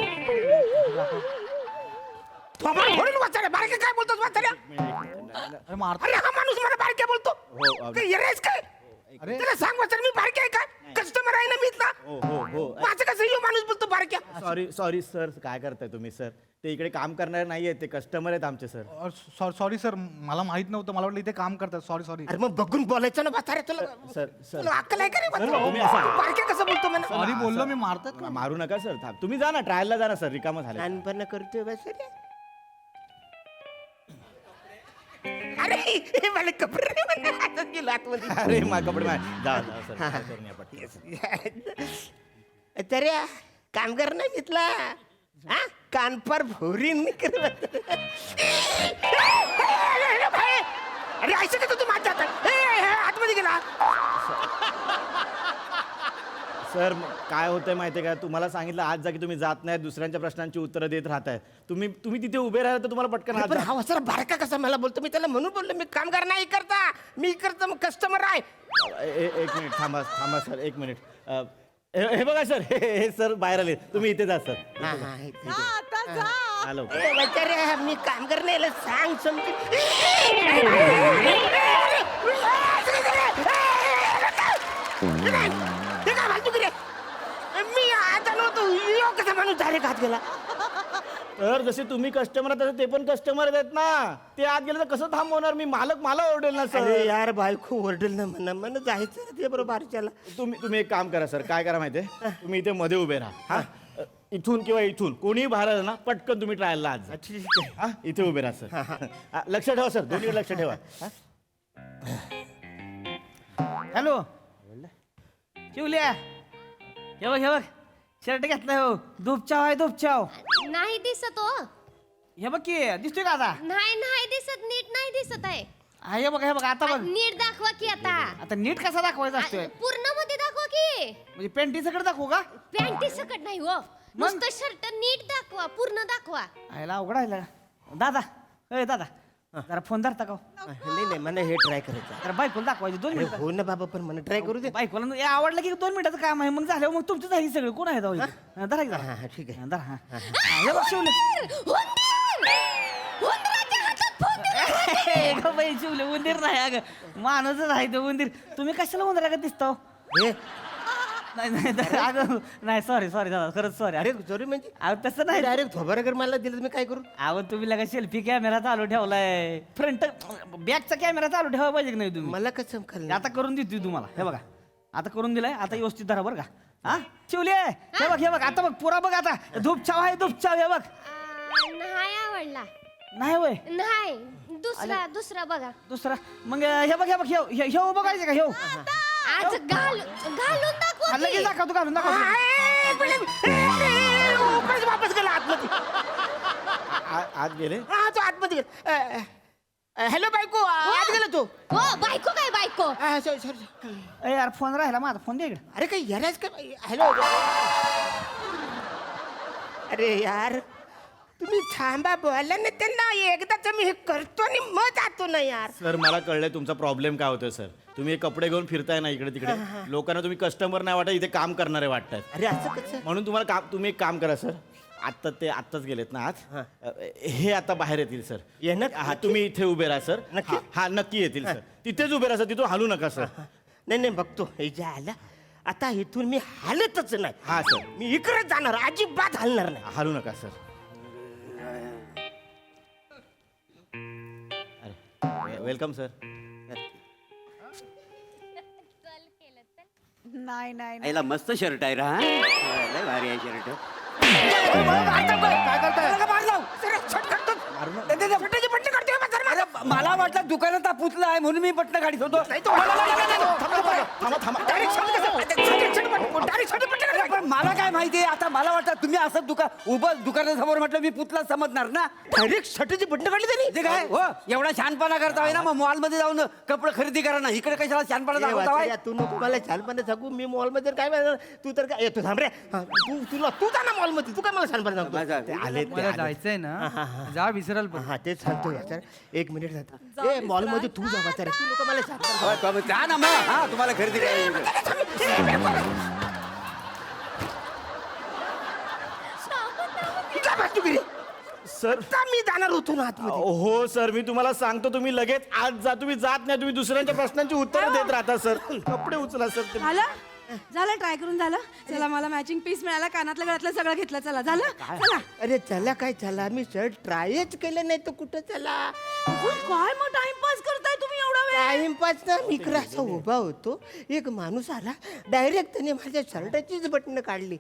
बारके काय बोलतोस म्हाताऱ्या? अरे मारतो. अरे हा माणूस मला बारके बोलतो. काय येरेस काय. त्याला सांग वाचा मी बारके आहे काय. कस्टमर आहे ना मी इथला. हो हो हो माझं कसं यो माणूस बोलतो बारक्या. सॉरी सॉरी सर काय करताय तुम्ही सर. ते इकडे काम करणारे नाही आहेत, ते कस्टमर आहेत आमचे सर. सॉरी सर, मला माहित नव्हतं, मला वाटलं इथे काम करतात. सॉरी. अरे मग बघून बोलायचं ना म्हातारे तुला. सर तुला अक्कल आहे का रे म्हातारे? तुम्ही असं- बारक्या कसं बोलतो मला? सॉरी बोललो मी, मारतात का? मारू नका सर. थांब, तुम्ही जा ना, ट्रायलला जा ना सर, रिकामं झालं. लहानपणा करतोय बस रे. अरे हे मला कपडे हातात गेलो आतमध्ये. अरे कपडे जा सर, काय करून या पटकन. तरी काम कर ना घेतला हा कान पर भोरीन अरे ऐसे का तू माझ्या आतमध्ये गेला. सर काय होतंय माहितीये का, तुम्हाला सांगितलं आज जा की तुम्ही जात नाही, दुसऱ्यांच्या प्रश्नांची उत्तरं देत राहताय. तुम्ही तिथे उभे राहिला तर तुम्हाला पटकन हात पण जा. हा सर बारका कसा मला बोलतो. मी त्याला म्हणून बोललो मी कामगार नाही करता, मी करता मग कस्टमर आहे. एक मिनिट थांबा सर, एक मिनिट. हे बघा सर, हे सर बाहेर आले, तुम्ही इथे जा सर. हॅलो मी कामगार नाही याला सांग समजून. मी आता नव्हतो कसा माणूस डायरेक्ट हात गेला. तर जसे तुम्ही कस्टमर आहात तसे ते पण कस्टमर आहेत ना, ते आत गेले तर कसं थांबवणार मी? मला ओरडेल ना सर. अरे यार बायको ओरडेल ना म्हणा जायचं ना ते बरोबर बारच्याला. तुम्ही एक काम करा सर, काय करा माहितीये, तुम्ही इथे मध्ये उभे राहा. हा इथून किंवा इथून कोणी बाहेर आलं ना, पटकन तुम्ही ट्रायलला आज जा. हा इथे उभे राहा सर. लक्ष ठेवा सर, दोन्ही लक्ष ठेवा. हॅलो शिवल्या, हे बघ शर्ट घेतलाय हो, धूपचाव आहे धूपचाव. नाही दिसत हो. हे बघ की दिसतोय का आता? नाही दिसत, नीट नाही दिसत आहे. हे बघ आता बघ. नीट दाखवा की आता. आता नीट कसा दाखवायचा असतोय? पूर्ण मध्ये दाखवा की. म्हणजे पॅन्टी सकट दाखवू का? पॅन्टी सकट नाही हो, नुसतं शर्ट नीट दाखवा, पूर्ण दाखवा. आयला अवघड आहे दादा. दादा जरा फोन धरता का? नाही मला हे ट्राय करायचं. जरा बायकोला दाखवायचं 2 मिनिटं. हो ना बाबा पण मला ट्राय करू दे. बायकोला हे आवडलं की 2 मिनिटाचं काम आहे, मग झालं मग तुमचं आहे सगळं. कोण आहे धरा हा ठीक आहे. धरा. हे बघ शिवले. शिवले उंदीर नाही अगं, माणूसच आहे तो उंदीर. तुम्ही कशाला उंदरा का दिसतो? नाही अगं नाही, सॉरी दादा, खरंच सॉरी. अरे सॉरी म्हणजे तसं नाही. डायरेक्ट थोबारागर मला दिलं मी काय करू? अहो तुम्ही लगा सेल्फी कॅमेरा चालू ठेवलाय, फ्रंट बॅकचा कॅमेरा चालू ठेवा पाहिजे की नाही तुम्ही? मला कसं कळलं? आता करून देतोय तुम्हाला. हे बघा आता करून दिलाय, आता व्यवस्थित धरा बरं का. हा शिवले, हे बघ आता बघ पुरा बघ, आता धूपचाव आहे धूपचाव. हे बघ नाही आवडला. नाही होय, नाही दुसरा बघा. दुसरा मग हे बघ हे बघायचं का? हे आज घालून दाखवा लगेच की. दाखवतो, घालून दाखवतो. वापस गेला आतमध्ये. आत गेले. हा तो आतमध्ये गेला. हॅलो बायको, आत गेला तो. हो बायको काय बायको. सॉरी यार फोन राहिला माझा, फोन दे इकडे. अरे काही याराच का? हॅलो अरे यार तुम्ही थांबा, बोला ना त्यांना एकदाच मी हे करतो आणि मग जातो ना यार. सर मला कळलंय तुमचा प्रॉब्लेम काय होतोय सर. तुम्ही हे कपडे घेऊन फिरताय ना इकडे तिकडे, लोकांना तुम्ही कस्टमर नाही वाटत, इथे काम करणारे वाटतात. अरे असं कसं? म्हणून तुम्हाला तुम्ही एक काम करा सर, आत्ताच गेलेत ना आज, हे आता बाहेर येतील सर. हा तुम्ही इथे उभे राहा सर. नक्की? हा नक्की येतील सर. तिथेच उभे राहा सर, तिथून हलू नका सर. नाही बघतो हे जे आलं आता इथून मी हालतच नाही. हा सर, मी इकडेच जाणार, अजिबात हलणार नाही. हलू नका सर. Welcome sir. नाही याला मस्त शर्ट आहे रा, लय भारी आहे शर्ट. मला वाटलं दुकानात पुतला आहे म्हणून मी पटणं गाडीत होतो. मला काय माहिती, आता मला वाटतं तुम्ही असं दुकानासमोर म्हटलं मी पुतला समजणार ना. डायरेक्ट शर्टाची बटणं काढली त्यांनी. ते काय हो एवढा छानपणा करता ना, मग मॉल मध्ये जाऊन कपडे खरेदी करा ना, इकडे कशाला छानपणा दाखवता? तू नको मला छानपणे सांगू, मी मॉल मध्ये काय माहिती, तू तर काय येतो थांब रे. तू जा ना मॉल मध्ये, तू काय मला छानपणे सांगतो? आले जायचंय ना, जा विसराल पण. हा तेच सांगतो यार. 1 मिनिट जाता. ए मॉल मध्ये तू जा वाचारे, तू नको मला छानपणे जा ना मग, हा तुम्हाला खरेदी करायची. सर मी जाणार होतो ना आतमध्ये. हो सर, मी तुम्हाला सांगतो तुम्ही लगेच आज जा. तुम्ही जात नाही, तुम्ही दुसऱ्यांच्या प्रश्नांची उत्तरं देत राहता सर. कपडे उचला सर. झालं झालं ट्राय करून झालं. चला मला मॅचिंग पीस मिळाला, कानातलं गळ्यातलं सगळं घेतलं. चला झालं. चला अरे चला काय चला, मी शर्ट ट्रायच केलं नाही तर कुठं चला. काय मग टाइमपास करताय तुम्ही एवढा वेळ? टाइमपास ना, मी इकडं असा उभा होतो, एक माणूस आला, डायरेक्ट त्याने माझ्या शर्टाचीच बटणं काढली.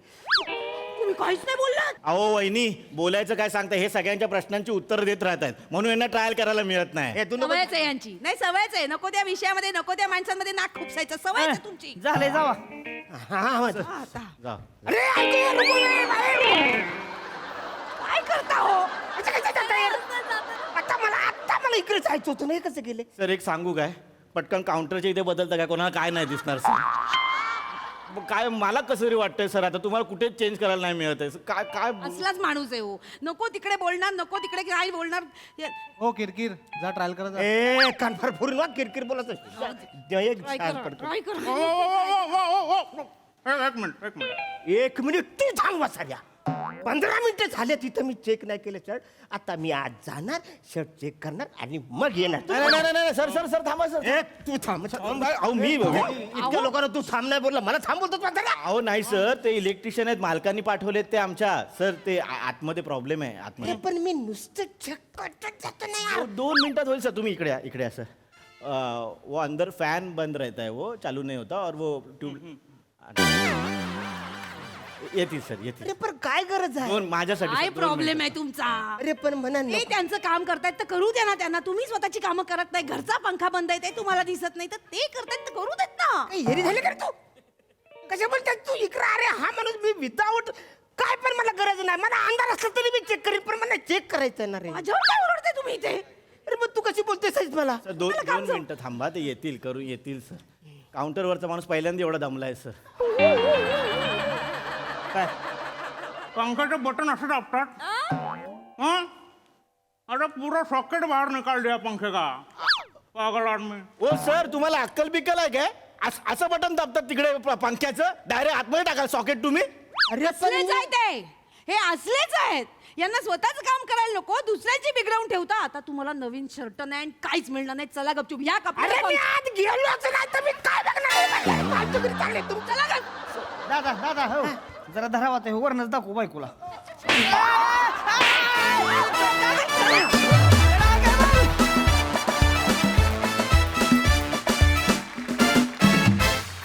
तुम्ही काहीच नाही बोललात. अहो वहिनी, बोलायचं काय सांगता, हे सगळ्यांच्या प्रश्नांची उत्तर देत राहतात म्हणून यांना ट्रायल करायला मिळत नाही. सवयच आहे यांची. नाही सवयच आहे, नको त्या विषयामध्ये नको त्या माणसांमध्ये नाक खुपसायचं. सवय आहे तुमची. झालंय जावा. जा. अरे ऐकू या, नको ये, बाहेर. काय करता हो? असं काय जाता येईल? आता मला इकडे जायचं होतं नाही, कसं गेले? सर एक सांगू काय, पटकन काउंटरच्या इथे बदलता काय, कोणाला काय नाही दिसणार सर. मग काय मला कसं तरी वाटतंय सर, आता तुम्हाला कुठेच चेंज करायला नाही मिळत आहे. काय काय असलाच माणूस आहे हो. नको तिकडे बोलणार, नको तिकडे काय बोलणार. हो किरकिर जा ट्रायल करा. ए कानफार फोडून वा, किरकिर बोलत ट्राय कर. एक मिनिट 1 मिनिट तू थांब वासाऱ्या. 15 मिनिटं झाले तिथं, मी चेक नाही केलं शर्ट. आता मी आज जाणार, शर्ट चेक करणार आणि मग येणार. नाही सर सर सर थांबा सर. ए तू थांब. अहो मी इतक्या लोकांना तू थांब नाही बोलला, मला थांब बोलतो. अहो नाही सर, ते इलेक्ट्रिशियन आहेत, मालकांनी पाठवलेत ते आमच्या. सर ते आतमध्ये प्रॉब्लेम आहे आतमध्ये. पण मी नुसतं चेक करत जातो नाही यार. 2 मिनिटात होईल सर, तुम्ही इकडे या, इकडे या सर. वो अंदर फैन बंद रहता है, वो चालू नहीं होता, और वो ट्यूब येतील सर येतील. अरे पण काय गरज आहे? माझ्यासाठी काय प्रॉब्लेम आहे तुमचा? अरे पण म्हणा ते त्यांचं काम करतायत तर करू द्या ना त्यांना. तुम्ही स्वतःची कामं करत नाही. घरचा पंखा बंद आहे ते तुम्हाला दिसत नाही, तर ते करतायत तर करू देत ना. हेरी झाले का रे तू? कशा बोलतात तू इकडे? अरे हा माणूस मी विदाऊट काय, पण मला गरज नाही. मला अंधार असलं तरी मी चेक करीन, पण मला चेक करायचं ना रे. माझ्यावर काय ओरडते तुम्ही इथे? अरे मग तू कशी बोलतेस मला? सर 2 मिनिटं थांबा, ते येतील करू येतील सर. काउंटरवरचा माणूस पहिल्यांदा एवढा दमलाय सर. काय पंखाचं बटन असं दाबतात? हाँ? अरे पूरा सॉकेट बाहर निकाल दिया पंखे का, पागल आदमी. ओ सर, तुम्हाला अक्कल बिक्कल आहे काय? असं बटन दाबतात तिकडे पंख्याचं, डायरेक्ट आतमध्ये टाका सॉकेट तुम्ही. अरे असलेच आहेत ते. हे असलेच आहेत. यांना स्वतःच काम करायला नको, दुसऱ्यांची बिघडवून ठेवता. आता तुम्हाला नवीन शर्ट नाही आणि काहीच मिळणार नाही. चला गपचूप या अरे मी कपडे. आज गेलोच नाही तर मी काय बघणार? चला गप. दादा हो जरा धरावा ते वरनच दाखवू बायकोला.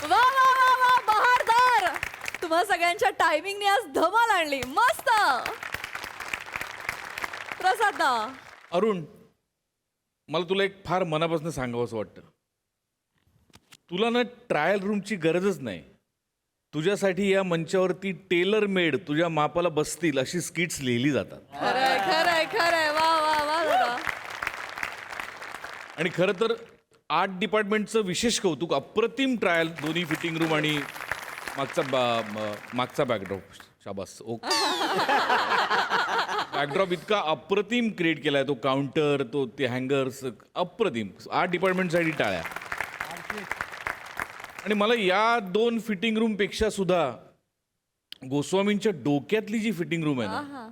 वा वा वा वा, बहारदार. तुम्हा सगळ्यांच्या टायमिंगने आज धमाल आणली. मस्त. प्रसाद दा. अरुण, मला तुला एक फार मनापासून सांगावं असं वाटतं. तुला ना ट्रायल रूमची गरजच नाही. तुझ्यासाठी या मंचावरती टेलर मेड तुझ्या मापाला बसतील अशी स्किट्स लिहिली जातात. खरंय खरंय खरंय. वा वा वा दादा. आणि खरं तर आर्ट डिपार्टमेंटचं विशेष कौतुक. अप्रतिम ट्रायल, दोन्ही फिटिंग रूम आणि मागचा बॅकड्रॉप. शाबास. ओके. बॅकड्रॉप इतका अप्रतिम क्रिएट केलाय, तो काउंटर, तो ते हँगर्स, अप्रतिम. आर्ट डिपार्टमेंटसाठी टाळ्या. आणि मला या 2 फिटिंग रूम पेक्षा सुद्धा गोस्वामींच्या डोक्यातली जी फिटिंग रूम आहे ना,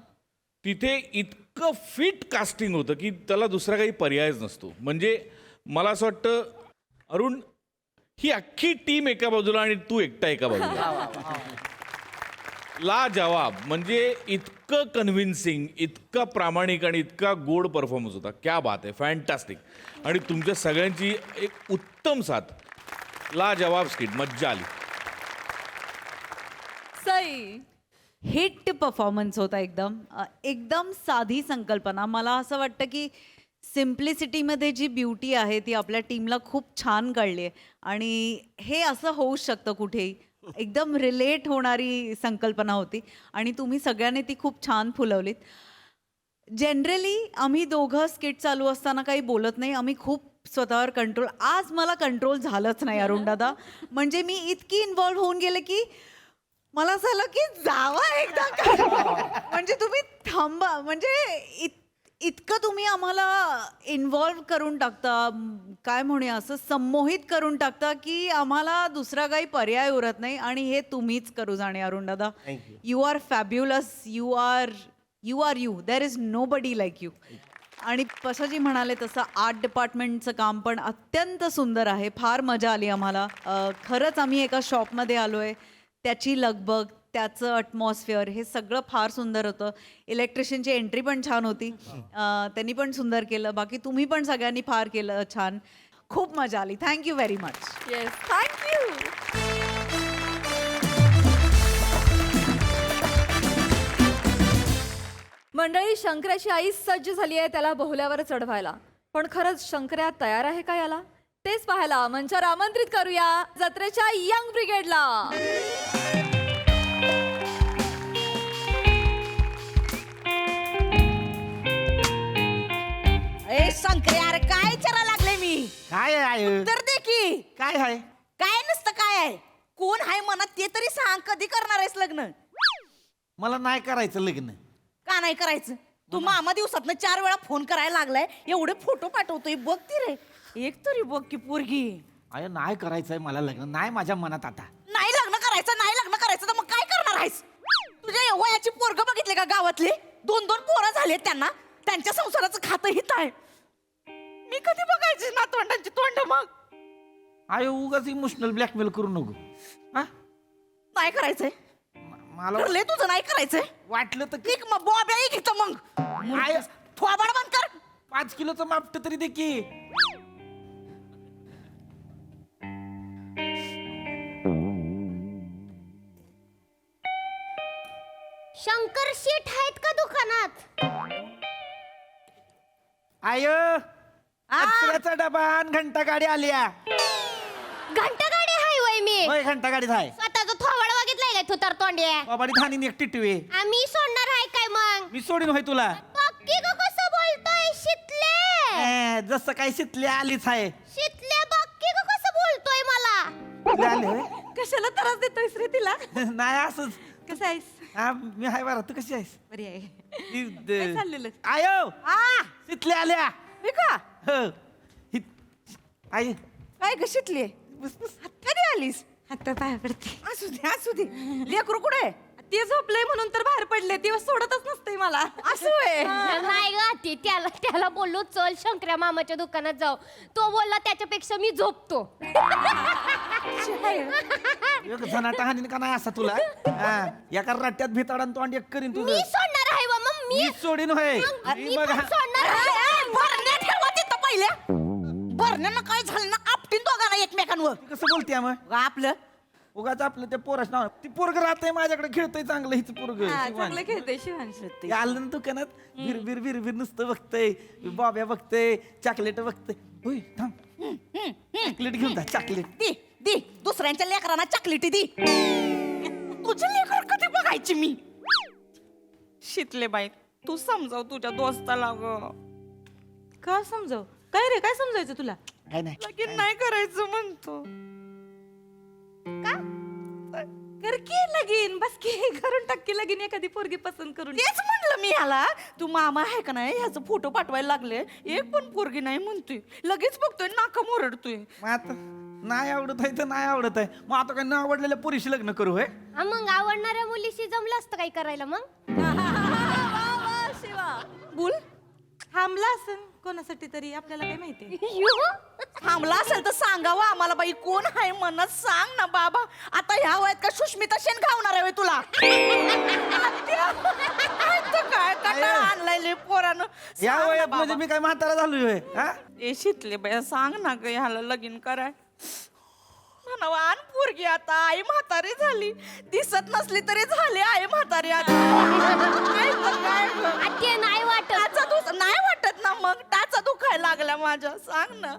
तिथे इतकं फिट कास्टिंग होतं की त्याला दुसरा काही पर्यायच नसतो. म्हणजे मला असं वाटतं अरुण, ही अख्खी टीम एका बाजूला आणि तू एकटा एका बाजूला. ला जवाब. म्हणजे इतकं कन्व्हिन्सिंग, इतका प्रामाणिक आणि इतका गोड परफॉर्मन्स होता. क्या बात आहे, फॅन्टास्टिक. आणि तुमच्या सगळ्यांची एक उत्तम साथ. ला जवाब स्किट, मज्जा आली. सई. हिट परफॉर्मन्स होता एकदम. एकदम साधी संकल्पना. मला असं वाटतं की सिम्प्लिसिटीमध्ये जी ब्युटी आहे ती आपल्या टीमला खूप छान कळली आहे. आणि हे असं होऊच शकतं कुठेही. एकदम रिलेट होणारी संकल्पना होती आणि तुम्ही सगळ्यांनी ती खूप छान फुलवलीत. जनरली आम्ही दोघं स्किट चालू असताना काही बोलत नाही. आम्ही खूप स्वतःवर कंट्रोल. आज मला कंट्रोल झालंच नाही अरुण दादा. म्हणजे मी इतकी इन्व्हॉल्व्ह होऊन गेले की मला असं झालं की जावा एकदा. म्हणजे तुम्ही थांबा. म्हणजे इतकं तुम्ही आम्हाला इन्व्हॉल्व करून टाकता, काय म्हणूया असं संमोहित करून टाकता की आम्हाला दुसरा काही पर्याय उरत नाही. आणि हे तुम्हीच करू जाणे Arun dada. You are fabulous. You are you. There is nobody like you. आणि पशाजी म्हणाले तसं आर्ट डिपार्टमेंटचं काम पण अत्यंत सुंदर आहे. फार मजा आली आम्हाला. खरंच आम्ही एका शॉपमध्ये आलो आहे. त्याची लगबग, त्याचं अटमॉस्फिअर हे सगळं फार सुंदर होतं. इलेक्ट्रिशियनची एंट्री पण छान होती. त्यांनी पण सुंदर केलं. बाकी तुम्ही पण सगळ्यांनी फार केलं छान. खूप मजा आली. Thank you very much. Yes, thank you. मंडळी, शंकराची आई सज्ज झाली आहे त्याला बोहल्यावर चढवायला. पण खरंच शंकर्या तयार आहे का याला? तेच पाहायला मंचावर आमंत्रित करूया जत्रेच्या यंग ब्रिगेडला. ए शंकरे, अरे काय विचारा लागले मी? काय आहे तर दे की. काय आहे? काय नसतं काय आहे? कोण आहे मनात ते तरी सांग. कधी करणार आहेस लग्न? मला नाही करायचं लग्न. का नाही करायचं? तू मामा दिवसातनं 4 वेळा फोन करायला लागलाय. एवढे फोटो पाठवतोय, बघ ती रे. एक तरी बघ की पोरगी. अरे नाही करायचंय मला लग्न. नाही माझ्या मनात आता. नाही लग्न करायचं, नाही लग्न करायचं तर मग काय करणार आहेस? तुझ्या वयाची पोरग बघितले का गावातले? 2-2 पोरं झाले त्यांना. त्यांच्या संसाराचं खातं हित आहे. मी कधी बघायची नातवंडांची तोंड मग? अरे उगाच इमोशनल ब्लॅकमेल करू नको. हा नाही करायचंय. मला ठरलंय तुझं नाही करायचंय. वाटलं तर ठीक मग बॉब्या घेतो मग. थोबाड बंद कर. 5 किलोचं मापट तरी दे की. शंकर शेठ आहेत का दुकानात? आय कचऱ्याचा डबा आणि घंटा गाडी आल्या. घंटा गाडी हाय वय मी. होय घंटा गाडीत आहे. स्वतःचं थोबाड बघितलंय काय तुतार तोंड्या? बाबाडी धानी एक टिटवे. आम्ही सोडणार आहे काय मग? मी सोडीन होय तुला. पक्की ग कसं बोलतोय शितले? जसं काही शितली आलीच आहे. शितले पक्की ग कसं बोलतोय मला? आले होय? कशाला त्रास देतोयस रे तिला? नाही असंच. कसं आहेस? हा मी हाय बरं. तू कशी आहेस? बरी आहे. काय चाललेलं? आयो शितल्या आल्या. मी का? हो आई काय ग शितली? कधी आलीस? आता पाया पडते. असू दे असू दे. लेकरू कुठे? ते झोपलंय म्हणून तर बाहेर पडले. दिवस सोडतच नसते मला. असं आहे. नाही ग ती त्याला बोललो चल शंकर्या मामाच्या दुकानात जाऊ. तो बोलला त्याच्यापेक्षा मी झोपतो. एक जणाटा हानीन का नाही असा तुला? एका रट्ट्यात भिताडान तोंड एक करीन तुझं. मी सोडणार आहे मग मी सोडीन होय. मी पण सोडणार आहे. भरण्या ठेवा तिथं पहिल्या. भरण्यानं काय झालं ना आपटीन दोघांना एकमेकांवर. कसं बोलते मग? आपलं उगाच आपलं त्या पोराच नाव. ती पोरग राहतंय माझ्याकडे खेळतंय चांगलं. हिच पोरग चांगलं खेळतोय शिवांश. आलं ना दुकानात विर विर विर नुसतं बघतय. बॉब्या बघतय. चॉकलेट बघतय. होय थांब चॉकलेट घेऊन जा. चॉकलेट दी दुसऱ्यांच्या लेकरांना चॉकलेटी दी. तुझे लेकर कधी बघायची मी? शितले बाई तू समजाव तुझ्या दोस्ताला ग. का समजाव? काय रे काय समजायचं तुला? काय नाही. लगीन नाही करायचं म्हणतो. का? कर की लगीन. बस की करून टाकी लगीन. एखादी पोरगी पसंत करून. तेच म्हणलं मी ह्याला. तू मामा आहे का नाही ह्याचं फोटो पाठवायला लागले. एक पण पोरगी नाही म्हणतोय. लगेच बघतोय नाका मोरडतोय. मग आता नाही आवडत आहे तर नाही आवडत आहे. मग आता काय न आवडलेल्या पोरीशी लग्न करू होय? मग आवडणाऱ्या मुलीशी जमलं असतं काय करायला मग? बोल. थांबला असेल कोणासाठी तरी आपल्याला काय माहिती. थांबला असेल तर सांगावं आम्हाला बाई. कोण आहे म्हणत सांग ना बाबा. आता ह्या वयात का सुष्मिता शेण खावणार आहे तुला? काय कंटाळा आणलाय पोरानं. या वयात म्हणजे मी काय म्हातारा झालोय होय? हा ए शितले बाया सांग ना ग ह्याला लगीन कराय. म्हणावं आण पोरगी आता. आई म्हातारी झाली. दिसत नसली तरी झाली आई म्हातारी आता. ते नाही वाटत. नाही वाटत ना मग. टाचा दुखायला लागल्या माझ्या. सांग ना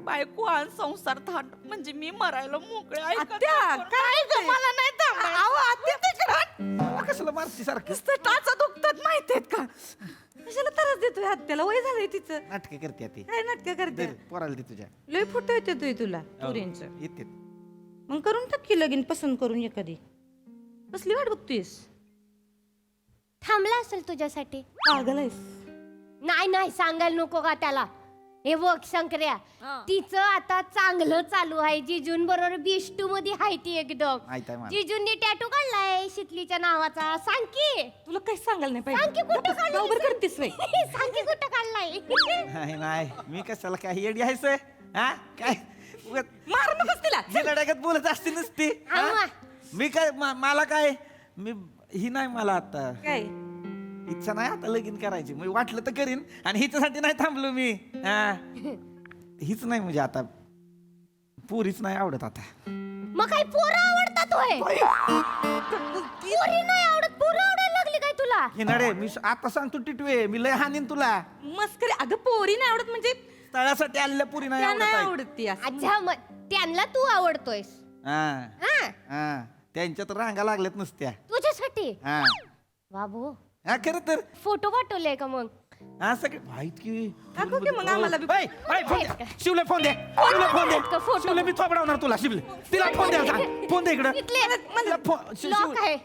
बायको आण संसार थाट म्हणजे मी मरायला मोकळे. काय ग मला नाही थांबायचं. कशाला मारती सारखं? टाचा दुखतात माहितीयेत का? कशाला त्रास देतोय हत्याला? वय झालंय तिचं. नाटक करते ती. काय नाटक करते? पोराला दे तुझ्या. लय फोटो येतोय तुला पोरींचं. येते. मग करून टाक की लगीन पसंत करून एखादी. कसली वाट बघतोयस? थांबला असेल तुझ्यासाठी. पागल आहेस. नाही सांगायला नको का त्याला. हे बघ शंकर्या तिचं आता चांगलं चालू आहे जिजूंबरोबर बिष्टू मध्ये आहे ती एकदम माहित आहे मला. जिजूंनी टॅटू काढलाय शितलीच्या नावाचा सांग की तुला काही सांगायला नाही सांग की कुठं काढलाय करतेस वे सांग की कुठं काढलाय नाही मी कशाला काय येडी आहेस होय? हा काय मार नकोस तिला लढ्यागत बोलत असते नसती हा? मी काय मला काय मी ही नाही मला आता काय इच्छा नाही आता लगीन करायची मी वाटलं तर करीन आणि हिच्यासाठी नाही थांबलो मी हा. हीच नाही म्हणजे आता पुरीच नाही आवडत आता मग काय पोरं आवडतात होय पोरी नाही आवडत पोरं आवडायला लागली काय तुला हे नडे मी आता सांगतो टिटवे मी लय हानीन तुला मस्करी अगं पोरी नाही आवडत म्हणजे तळ्यासाठी आलेल्या पुरी नाही त्या नाही आवडत आवडत ती असं. अच्छा मग त्यांना तू आवडतोयस हा हा हा त्यांच्या तर रांगा लागल्यात नसत्या तुझ्यासाठी हा बाबू हा खरं तर फोटो पाठवले का मग हा सगळे माहित की दाखव की मग आम्हाला बी. फोन दे शिवले फोन दे शिवले फोन दे फोटो. शिवले मी थोपडावणार तुला शिवले तिला फोन दे सांग फोन दे इकडं तिला लॉक आहे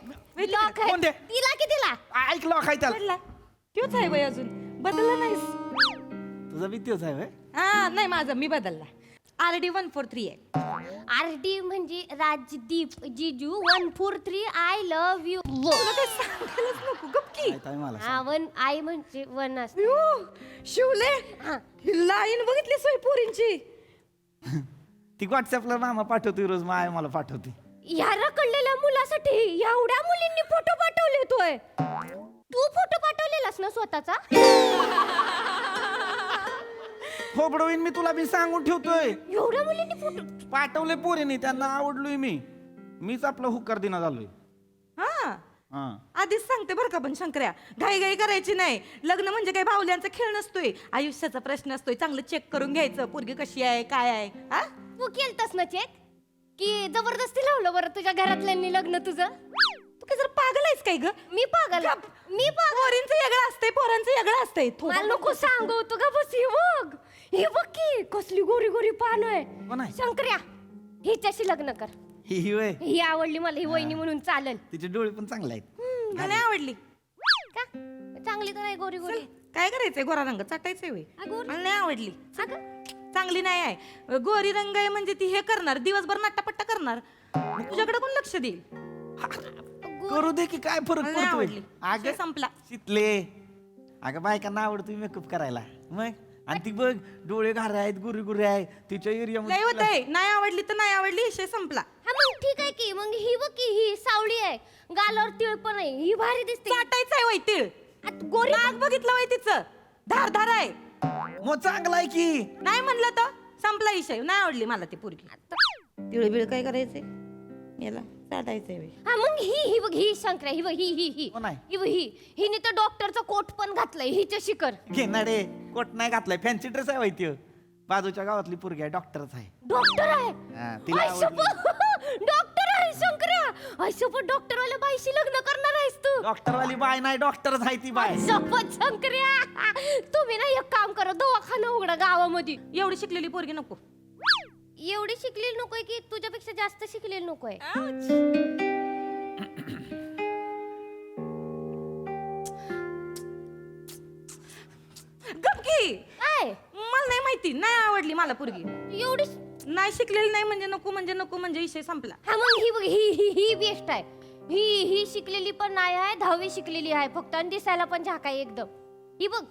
लॉक आहे फोन दे. तिला की तिला ऐक लॉक आहे त्याला पडला तोच आहे वय अजून बदलला नाहीस तुझा बी तोच आहे व्हय? हा नाही माझा मी बदलला RD 143 आहे आरडी म्हणजे राजदीप जिजू 143 आय लव्ह यू तुला काही सांगायलाच नको गपकी माहित आहे मला हा वन आई म्हणजे वन असते शिवले ही लाईन बघितली सोय पोरींची ती व्हॉट्सअपला मामा पाठवते रोज माय मला पाठवते या रखडलेल्या मुलासाठी एवढ्या मुलींनी फोटो पाठवले तोय तू फोटो पाठवलेलास ना स्वतःचा खोबडवीन मी तुला मी सांगून ठेवतोय एवढ्या मुलींनी फोटो पाठवले पोरीने त्यांना आवडलोय मीच आपला हुक्कार दिना झालोय हा हा आधीच सांगते बरं का पण शंकर्या घाई घाई करायची नाही लग्न म्हणजे काही भावल्यांचा खेळ नसतोय आयुष्याचा प्रश्न असतोय चांगलं चेक करून घ्यायचं पोरगी कशी आहे काय आहे हा तू केलतस ना चेक की जबरदस्ती लावलं बरं तुझ्या घरातल्यांनी लग्न तुझं तू काय जर पागल आहेस काय ग मी पागल पोरींचं वेगळं असतंय पोरांचं वेगळं असतंय मला नको सांगू तू का बस ही बघ ही बघ की कसली गोरी गोरी पान कोण आहे आहे? शंकर्या हिच्याशी लग्न कर ही वय ही आवडली मला ही वहिनी म्हणून चालेल तिचे डोळे पण चांगले आहेत मला नाही आवडली का चांगली तर आहे गोरी गोरी काय करायचंय गोरा रंग चाटायचंय वे अगं, मला नाही आवडली अगं, चांगली नाही आहे गोरी रंग आहे म्हणजे ती हे करणार दिवसभर नाट्टापट्टा करणार मग तुझ्याकडे कोण लक्ष देईल करू दे की काय फरक मला नाही पडतोय आवडली अगं विषय संपला शितले अगं बायकांना आवडतोय मेकअप करायला मग आणि ती बघ डोळे घारे आहेत गुरी गुरी आहे तिच्या लय होत एरियामध्ये आहे नाही आवडली तर नाही आवडली विषय संपला हा मग ठीक आहे की मग ही बघ की ही सावळी आहे गालावर तिळ पण आहे ही भारी दिसते चाटायचं आहे वय तीळ आता गोरी नाक बघितलं वय तिचं धार धार आहे मग चांगला आहे की नाही म्हणलं तर संपला विषय नाही आवडली मला ती पोरगी तिळ बिळ काय करायचंय याला चाटायचंय वय हा मग ही बघ ही शंकर्या ही बघ ही कोण आहे? ही बघ हिने तर डॉक्टरचा कोट पण घातलाय हिच्या शिकर घेणारे कोट नाही घातलाय फॅन्सी ड्रेस आहे माहिती बाजूच्या गावातली पोरगी आहे डॉक्टरच आहे डॉक्टर आहे हा, तिला आवडली. डॉक्टर आहे शंकर्या आयसोबत डॉक्टर वाल्या बाईशी लग्न करणार आहेस तू डॉक्टरवाली बाय नाही डॉक्टरच आहे ती बाय शपथ शंकर्या तुम्ही ना एक काम करा दवाखाना उघडा गावामध्ये एवढी शिकलेली पोरगी नको एवढी शिकलेली नकोय की तुझ्यापेक्षा जास्त शिकलेली नकोय गपकी काय मला नाही माहिती नाही आवडली मला पोरगी एवढी नाही शिकलेली नाही म्हणजे नको म्हणजे विषय संपला हा मग ही बघ ही बेस्ट आहे ही शिकलेली पण नाही आहे 10वी शिकलेली आहे फक्त आणि दिसायला पण झाक आहे एकदम ही बघ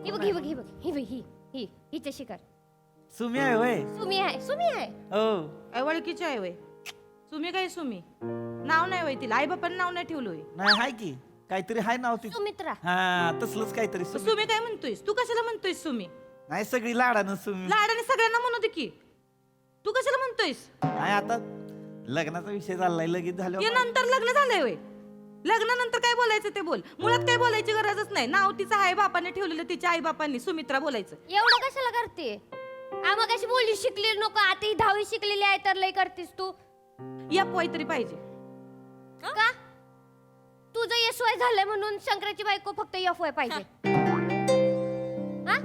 ही बघ ही बघ ही बघ ही बघ ही हिच्या शिकार सुमी आहे वय सुमी आहे हो काय वळखीची आहे वय सुमी काय सुमी नाव नाही वय तिला आई बापांनी नाव नाही ठेवलं नाही हाय की काहीतरी हाय नाव ती सुमित्रा हा तसलंच काहीतरी सुमी काय म्हणतोयस तू कशाला म्हणतोयस सुमी नाही सगळी लाडानं सुमी लाडाने सगळ्यांना म्हणू दे की तू कशाला म्हणतोयस नाही आता लग्नाचा विषय चाललाय लगेच हे झालं नंतर लग्न झालंय वय लग्नानंतर काय बोलायचं ते बोल मुळात काय बोलायची गरजच नाही नाव तिचं आई बापाने ठेवलेलं तिच्या आई बापांनी सुमित्रा बोलायचं एवढं कशाला करते आम्हा कशी बोलली शिकलेली नको आता ही 10वी शिकलेली आहे तर लय करतेस तू या पोय तरी पाहिजे का तुझं एसवाय झालंय म्हणून शंकराची बायको फक्त एफवाय पाहिजे हा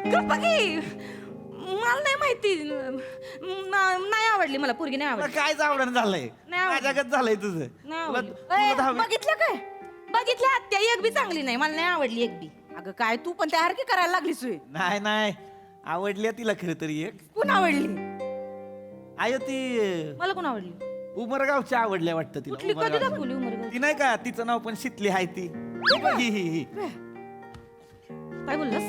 गप्पा की मला नाही माहिती नाही आवडली मला पोरगी नाही आवडली कायच आवडण झालंय नाही आवडली. माझ्यागत झालंय तुझं नाही तुला- आवडली. तुला ए, 10वी बघितलं काय बघितलं आत्या एक बी चांगली नाही मला नाही आवडली एक बी अगं काय तू पण तयारकी करायला लागलीस होय. नाही नाही आवडली तिला खरं तरी एक कोण आवडली? आय ती मला कोण आवडली? उमरगावची आवडल्या वाटतं तिला कुठली कधी उमरगावची. दाखवली उमरगाव? ती नाही का तिचं नाव पण शितली आहे ती हे बघ, ही काय बोललास?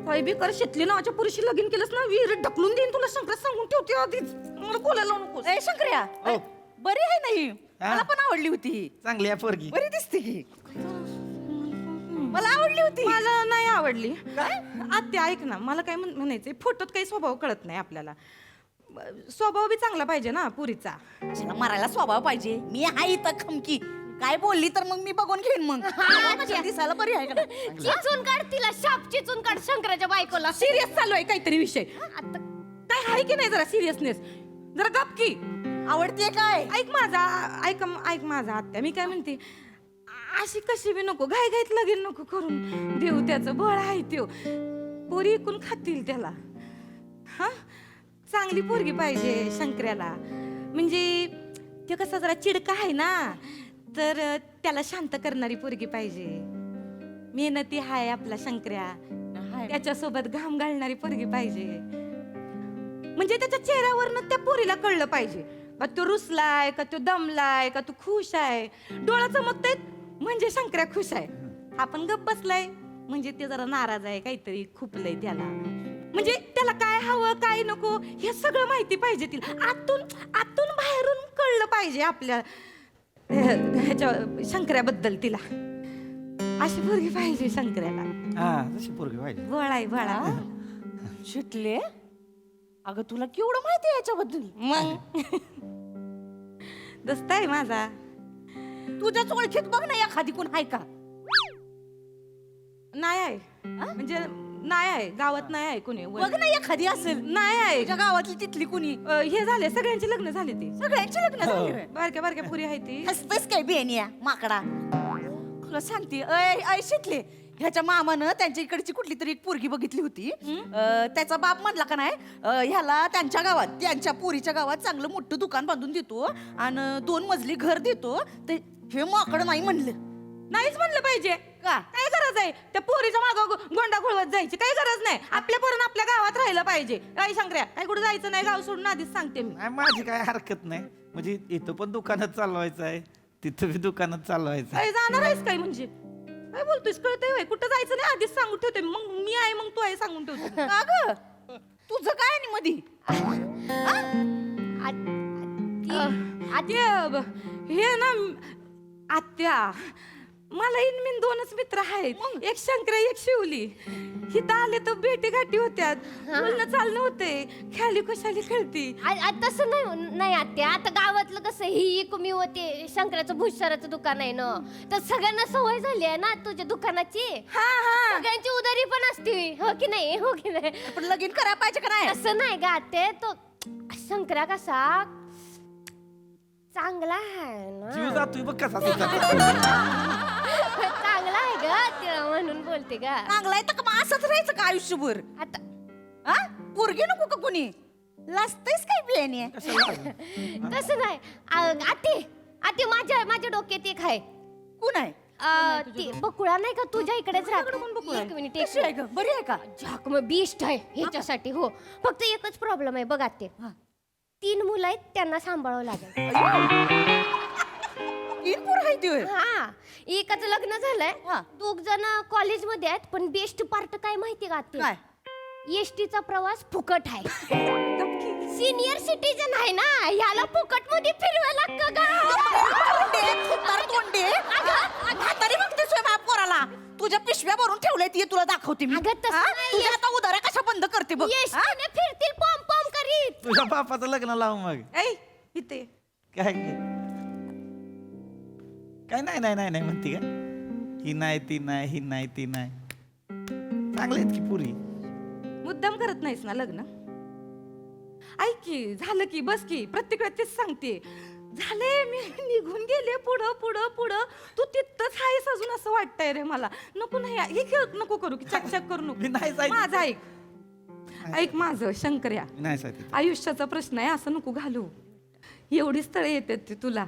काय बी कर शितली नावाच्या पुरुषी लगीन केलंस ना विहिरीत ढकलून देईन तुला. शंकर सांगून ठेवते आधीच. मला बोलायला लावू नकोस. ए शंकर्या हो. बरी आहे नाही हा? मला पण आवडली होती. चांगली आहे पोरगी बरी दिसते की. मला आवडली होती. मला नाही आवडली काय आत्या ऐक ना मला काय म्हणायचंय फोटोत काही स्वभाव कळत नाही आपल्याला स्वभाव बी चांगला पाहिजे ना पुरीचा. कशाला मरायला स्वभाव पाहिजे. मी आहे इथं खमकी. काय बोलली तर मग मी बघून घेईन मग. कशाला दिसायला बरी आहे का? चिचून काढ तिला, शाप चिचून काढ शंकराच्या बायकोला. सिरियस चालू आहे काहीतरी विषय आता काय आहे की नाही जरा सिरियसनेस जरा गप की. आवडते काय? ऐक माझा ऐक माझा आत्या मी काय म्हणते अशी कशी बी नको घाई घाईत लगीन नको करून देऊ त्याचं बळ आहे त्यो पोरी इकून खातील त्याला. हा चांगली पोरगी पाहिजे शंकराला म्हणजे ते कसं जरा चिडका आहे ना तर त्याला शांत करणारी पोरगी पाहिजे. मेहनती हाय आपला शंकर्या त्याच्यासोबत घाम घालणारी पोरगी पाहिजे म्हणजे त्याच्या चेहऱ्यावरनं त्या पोरीला कळलं पाहिजे का तो रुसलाय का तो दमलाय का तो खुश आहे. डोळा चमकतायत म्हणजे शंकर्या खुश आहे. आपण गप्प बसलाय म्हणजे ते जरा नाराज आहे काहीतरी खुपलंय त्याला म्हणजे त्याला काय हवं काय नको हे सगळं माहिती पाहिजे तिला. आतून बाहेरून कळलं पाहिजे आपल्या ह्याच्या शंकर्याबद्दल तिला. अशी पोरगी पाहिजे शंकर्याला. हा तशी पोरगी पाहिजे. बळाय बळा शिटले अगं तुला केवढं माहिती आहे याच्याबद्दल? मग दस्त आहे माझा. तुझ्याच ओळखीत बघ ना एखादी कोण आहे का? नाही आहे म्हणजे नाही आहे गावात नाही आहे कोणी. बघ ना एखादी असेल. नाही आहे तुझ्या गावातली तिथली कुणी. हे झाले सगळ्यांचे लग्न झाले ते सगळ्यांची लग्न झाली होय. बारक्या बारक्या पुरी आहे ती. हसतेस काय बेनिया माकडा? तुला सांगते ऐ शिटले ह्याच्या मामानं त्यांच्या इकडची कुठली तरी एक पोरगी बघितली होती. त्याचा बाप म्हणला का नाही ह्याला त्यांच्या गावात त्यांच्या पोरीच्या गावात चांगलं मोठं दुकान बांधून देतो आणि 2 मजली घर देतो. तर हे माकडं नाही म्हणलं. नाहीच म्हणलं पाहिजे का? काय गरज आहे त्या पोरीच्या मागं गोंडा घोळवत जायची काही गरज नाही. आपल्या पोरानं आपल्या गावात राहिलं पाहिजे. काय शंकर्या काय कुठे जायचं नाही गाव सोडून आधीच सांगते मी. नाही, माझी काय हरकत नाही म्हणजे इथं पण दुकानात चालवायचं आहे तिथं बी दुकानात चालवायचं आहे. काय जाणार आहेस काय म्हणजे काय बोलतोयस कळतंय होय कुठं जायचं नाही आधीच सांगून ठेवते. मग मी आहे मग तू आहे सांगून ठेवतो. का ग तुझं काय आणि मधी? आत्या हे ना आत्या मला इनमिन 2च मित्र आहेत. एक शंकरा एक शिवली. हिथं आले तर भेटी गाठी होत्यात बोलणं चालणं होते खेळली कशाली खेळती. तसं नाही आत्या. आता गावातलं कसं ही कुमी होते शंकराचं भुसाराचं दुकान आहे ना तर सगळ्यांना सवय झाली आहे ना तुझ्या दुकानाची. सगळ्यांची उदारी पण असते हो की नाही? हो की नाही? पण लगीन करायला पाहिजे का नाही? असं नाही गा ते तो शंकरा कसा चांगला आहे ना. जीव जातोय बघ कसा चांगला आहे ग तिला म्हणून बोलते का. चांगला आहे तर मग असंच राहायचं का आयुष्यभर? आता हा पोरगी नको का कुणी? लाजतेस काय बेनिया? तसं नाही आते माझ्या डोक्यात एक आहे. कोण आहे? ती बकुळा नाही का तुझ्या इकडेच राहते. एक मिनिट कशी आहे ग? बरी आहे का? झाक मग बेस्ट आहे ह्याच्यासाठी. हो फक्त एकच प्रॉब्लेम आहे बघा ते 3 मुलं आहेत त्यांना सांभाळावं लागेल. 3 पोरं आहेत होय? हा एकाचं लग्न झालंय 2 जण कॉलेजमध्ये आहेत पण बेस्ट पार्ट काय माहिती का ते? काय? एसटीचा प्रवास फुकट आहे. सिनियर सिटीजन आहे ना ह्याला फुकट मध्ये फिरवायला तरी बघतेस बाप पोराला तुझ्या पिशव्या भरून ठेवल्या ती तुला दाखवते मी. तुझ्या आता उदाऱ्या कशा बंद करते बघ. एसटीने फिरतील पॉम पॉम करीत. तुझ्या बापाचं लग्न लावू मग. इथे काय काय नाही म्हणते का? ही नाही ती नाही ही नाही ती नाही चांगले आहेत की पुरी. मुद्दाम करत नाहीस ना लग्न? ऐक की झालं की बस की प्रत्येक वेळेस तेच सांगते. झाले मी निघून गेले पुढं पुढं पुढं तू तिथंच आहेस अजून असं वाटतंय रे मला. नको नाही हे खेळ नको करू की चकचक करू नको. माझं ऐक माझं शंकर्या आयुष्याचा प्रश्न आहे असं नको घालू. एवढी स्थळे येतात ते तुला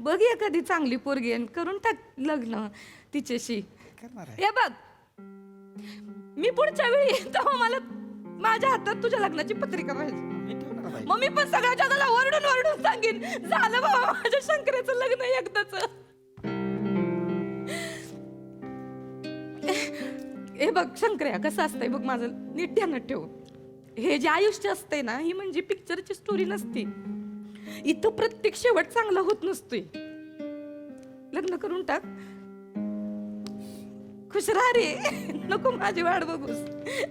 बघ एखादी चांगली पोरगी आणि करून टाक लग्न तिच्याशी. करणार आहे? हे बघ मी पुढच्या वेळी तेव्हा मला माझ्या हातात तुझ्या लग्नाची पत्रिका पाहिजे. मी ठेवणार आहे. मग मी पण सगळ्या जगाला ओरडून ओरडून सांगेन झालं बाबा माझ्या शंकराचं लग्न एकदाच. हे बघ शंकर्या कसं असतंय बघ माझं नीट ध्यानात ठेव. हे जे आयुष्य असते ना ही म्हणजे पिक्चरची स्टोरी नसते. इथं प्रत्येक शेवट चांगला होत नसतोय. लग्न करून टाक खुश राहा रे. नको माझी वाट बघूस.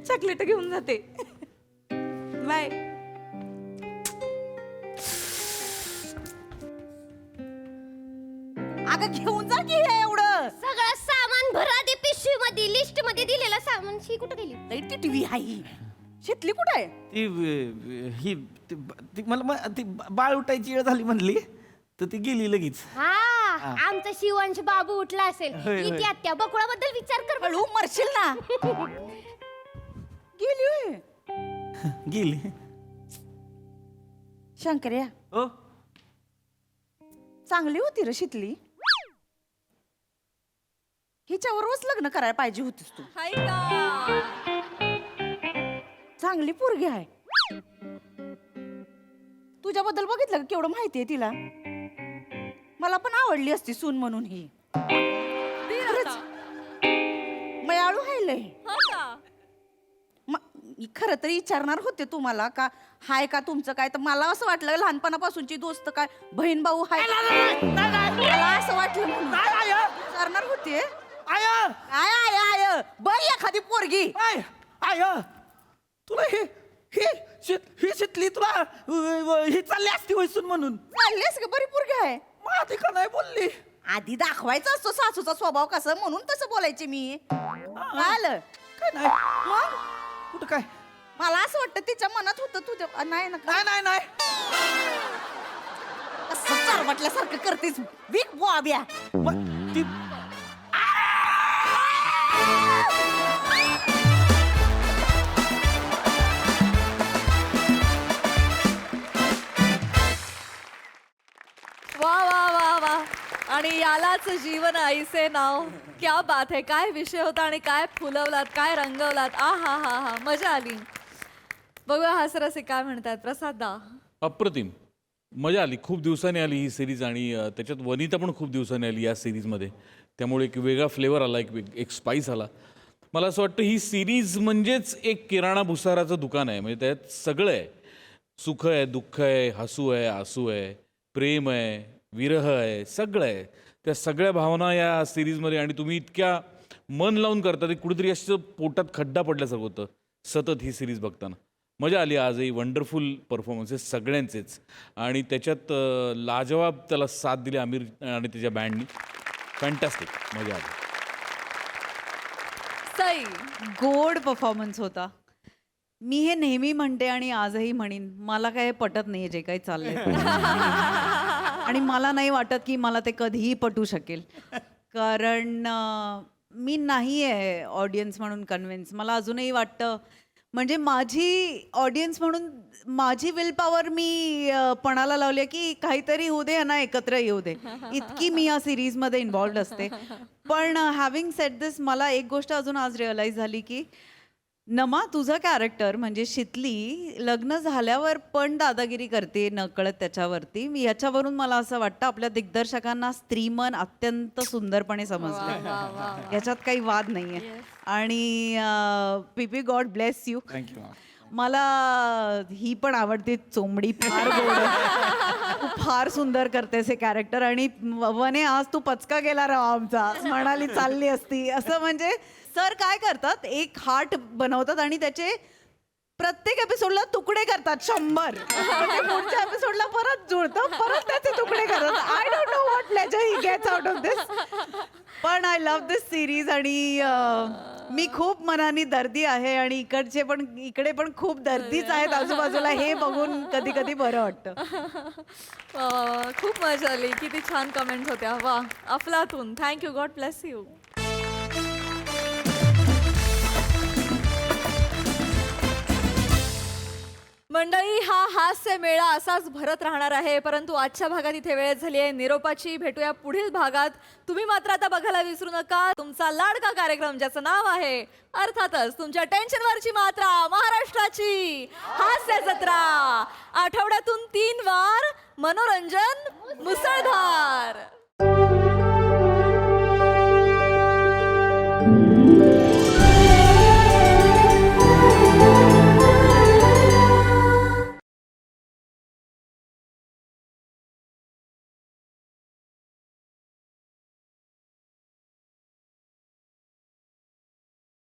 चॉकलेट घेऊन जाते. बाय. अगं घेऊन जा की हे एवढं सगळं सामान भरा दे पिशवी मध्ये लिस्ट मध्ये दिलेलं सामान शी कुठे गेली? ती टीव्ही आहे शेतली कुठं आहे? ती मला ती बाळ उठायची वेळ झाली म्हणली तर ती गेली लगेच. हा आमचा शिवांश बाबू उठला असेल. होय, होय. इथे आत्या बकुळाबद्दल विचार कर. हळू मरशील ना. गेली होय. गेली. शंकर्या ओ चांगली होती रे शितली. हिच्यावरच लग्न करायला पाहिजे होतीस तू. हाय का? चांगली पोरगी आहे. तुझ्याबद्दल बघितलं का केवढं माहिती आहे तिला. मला पण आवडली असती सून म्हणून ही. मयाळू आहे लय. खरं तरी विचारणार होते तुम्हाला का हाय का तुमचं काय, तर मला असं वाटलं लहानपणापासूनची दोस्त काय बहीण भाऊ हाय. मला असं वाटलं म्हणून विचारणार होते. आय आय आय आय बघ एखादी पोरगी. आय आय तुला ही शितली तुला ही चालली असती वैसून म्हणून. चाललीस का? बरी पोरगी आहे. आधी का नाही बोलली? आधी दाखवायचा असतो सासूचा स्वभाव कसं म्हणून तसं बोलायचे मी. आलं काय नाही मग कुठं काय. मला असं वाटतं तिच्या मनात होतं तुझ्या. नाही ना नाही नाही नाही असं चारवटल्यासारखं करतेस विक बुआब्या. मग ती वा वा वा वा. आणि यालाच जीवन आईचे नाव. क्या बात है. काय विषय होता आणि काय फुलवलात काय रंगवलात. आ हा हा हा मजा आली. बघूया हासरसे काय म्हणतात. प्रसाद दा. अप्रतिम मजा आली. खूप दिवसांनी आली ही सिरीज आणि त्याच्यात वनिता पण खूप दिवसांनी आली या सिरीजमध्ये. त्यामुळे एक वेगळा फ्लेवर आला, एक स्पाइस आला. मला असं वाटतं ही सिरीज म्हणजेच एक किराणा भुसाराचं दुकान आहे. म्हणजे त्यात सगळं आहे. सुख आहे, दुःख आहे, हसू आहे, आसू आहे, प्रेम आहे, विरह आहे, सगळं आहे. त्या सगळ्या भावना या सिरीजमध्ये आणि तुम्ही इतक्या मन लावून करता ते कुठेतरी असं पोटात खड्डा पडल्यासारखं होतं सतत ही सिरीज बघताना. मजा आली. आजही वंडरफुल परफॉर्मन्सेस सगळ्यांचेच आणि त्याच्यात लाजवाब त्याला साथ दिली आमिर आणि त्याच्या बँडनी. फॅन्टॅस्टिक मजा आली. सई. गोड परफॉर्मन्स होता. मी हे नेहमी म्हणते आणि आजही म्हणीन मला काय पटत नाही जे काही चाललंय. आणि मला नाही वाटत की मला ते कधीही पटू शकेल. कारण मी नाही आहे ऑडियन्स म्हणून कन्व्हिन्स. मला अजूनही वाटतं म्हणजे माझी ऑडियन्स म्हणून माझी विल पॉवर मी पणाला लावली की काहीतरी होऊ दे ना एकत्र येऊ दे इतकी मी या सिरीजमध्ये इन्व्हॉल्ड असते. पण हॅव्हिंग सेड दिस मला एक गोष्ट अजून आज रिअलाइज झाली की नमा तुझं कॅरेक्टर म्हणजे शितली लग्न झाल्यावर पण दादागिरी करते नकळत त्याच्यावरती. याच्यावरून मला असं वाटतं आपल्या दिग्दर्शकांना स्त्रीमन अत्यंत सुंदरपणे समजलं. याच्यात काही वाद नाहीये. आणि पीपी गॉड ब्लेस यू. थँक्यू. मला ही पण आवडते चोंबडी फार गोड आहे. तू फार सुंदर करतेस हे कॅरेक्टर. आणि वने आज तू पचका गेला राव आमचा म्हणाली चालली असती असं. म्हणजे सर काय करतात एक हार्ट बनवतात आणि त्याचे प्रत्येक एपिसोडला तुकडे करतात 100. पुढच्या एपिसोडला परत जुळतं परत त्याचे तुकडे करतात. I don't know what pleasure he gets out of this. पण आय लव्ह दिस सिरीज. आणि मी खूप मनाने दर्दी आहे आणि इकडे पण खूप दर्दीच आहेत आजूबाजूला. हे बघून कधी कधी बरं वाटतं. खूप मजा आली. किती छान कमेंट्स होत्या. वा अफलातून. थँक्यू. God bless you. मंडळी, हा हास्य मेळा असाच भरत राहणार आहे, परंतु आजच्या भागात इथे वेळ झाली आहे निरोपाची. भेटूया पुढील भागात. तुम्ही मात्र आता बघायला विसरू नका तुमचा लाडका कार्यक्रम ज्याचं नाव आहे अर्थातच तुमच्या टेन्शनवरची मात्रा, महाराष्ट्राची हास्य जत्रा. आठवड्यातून 3 वार मनोरंजन मुसळधार.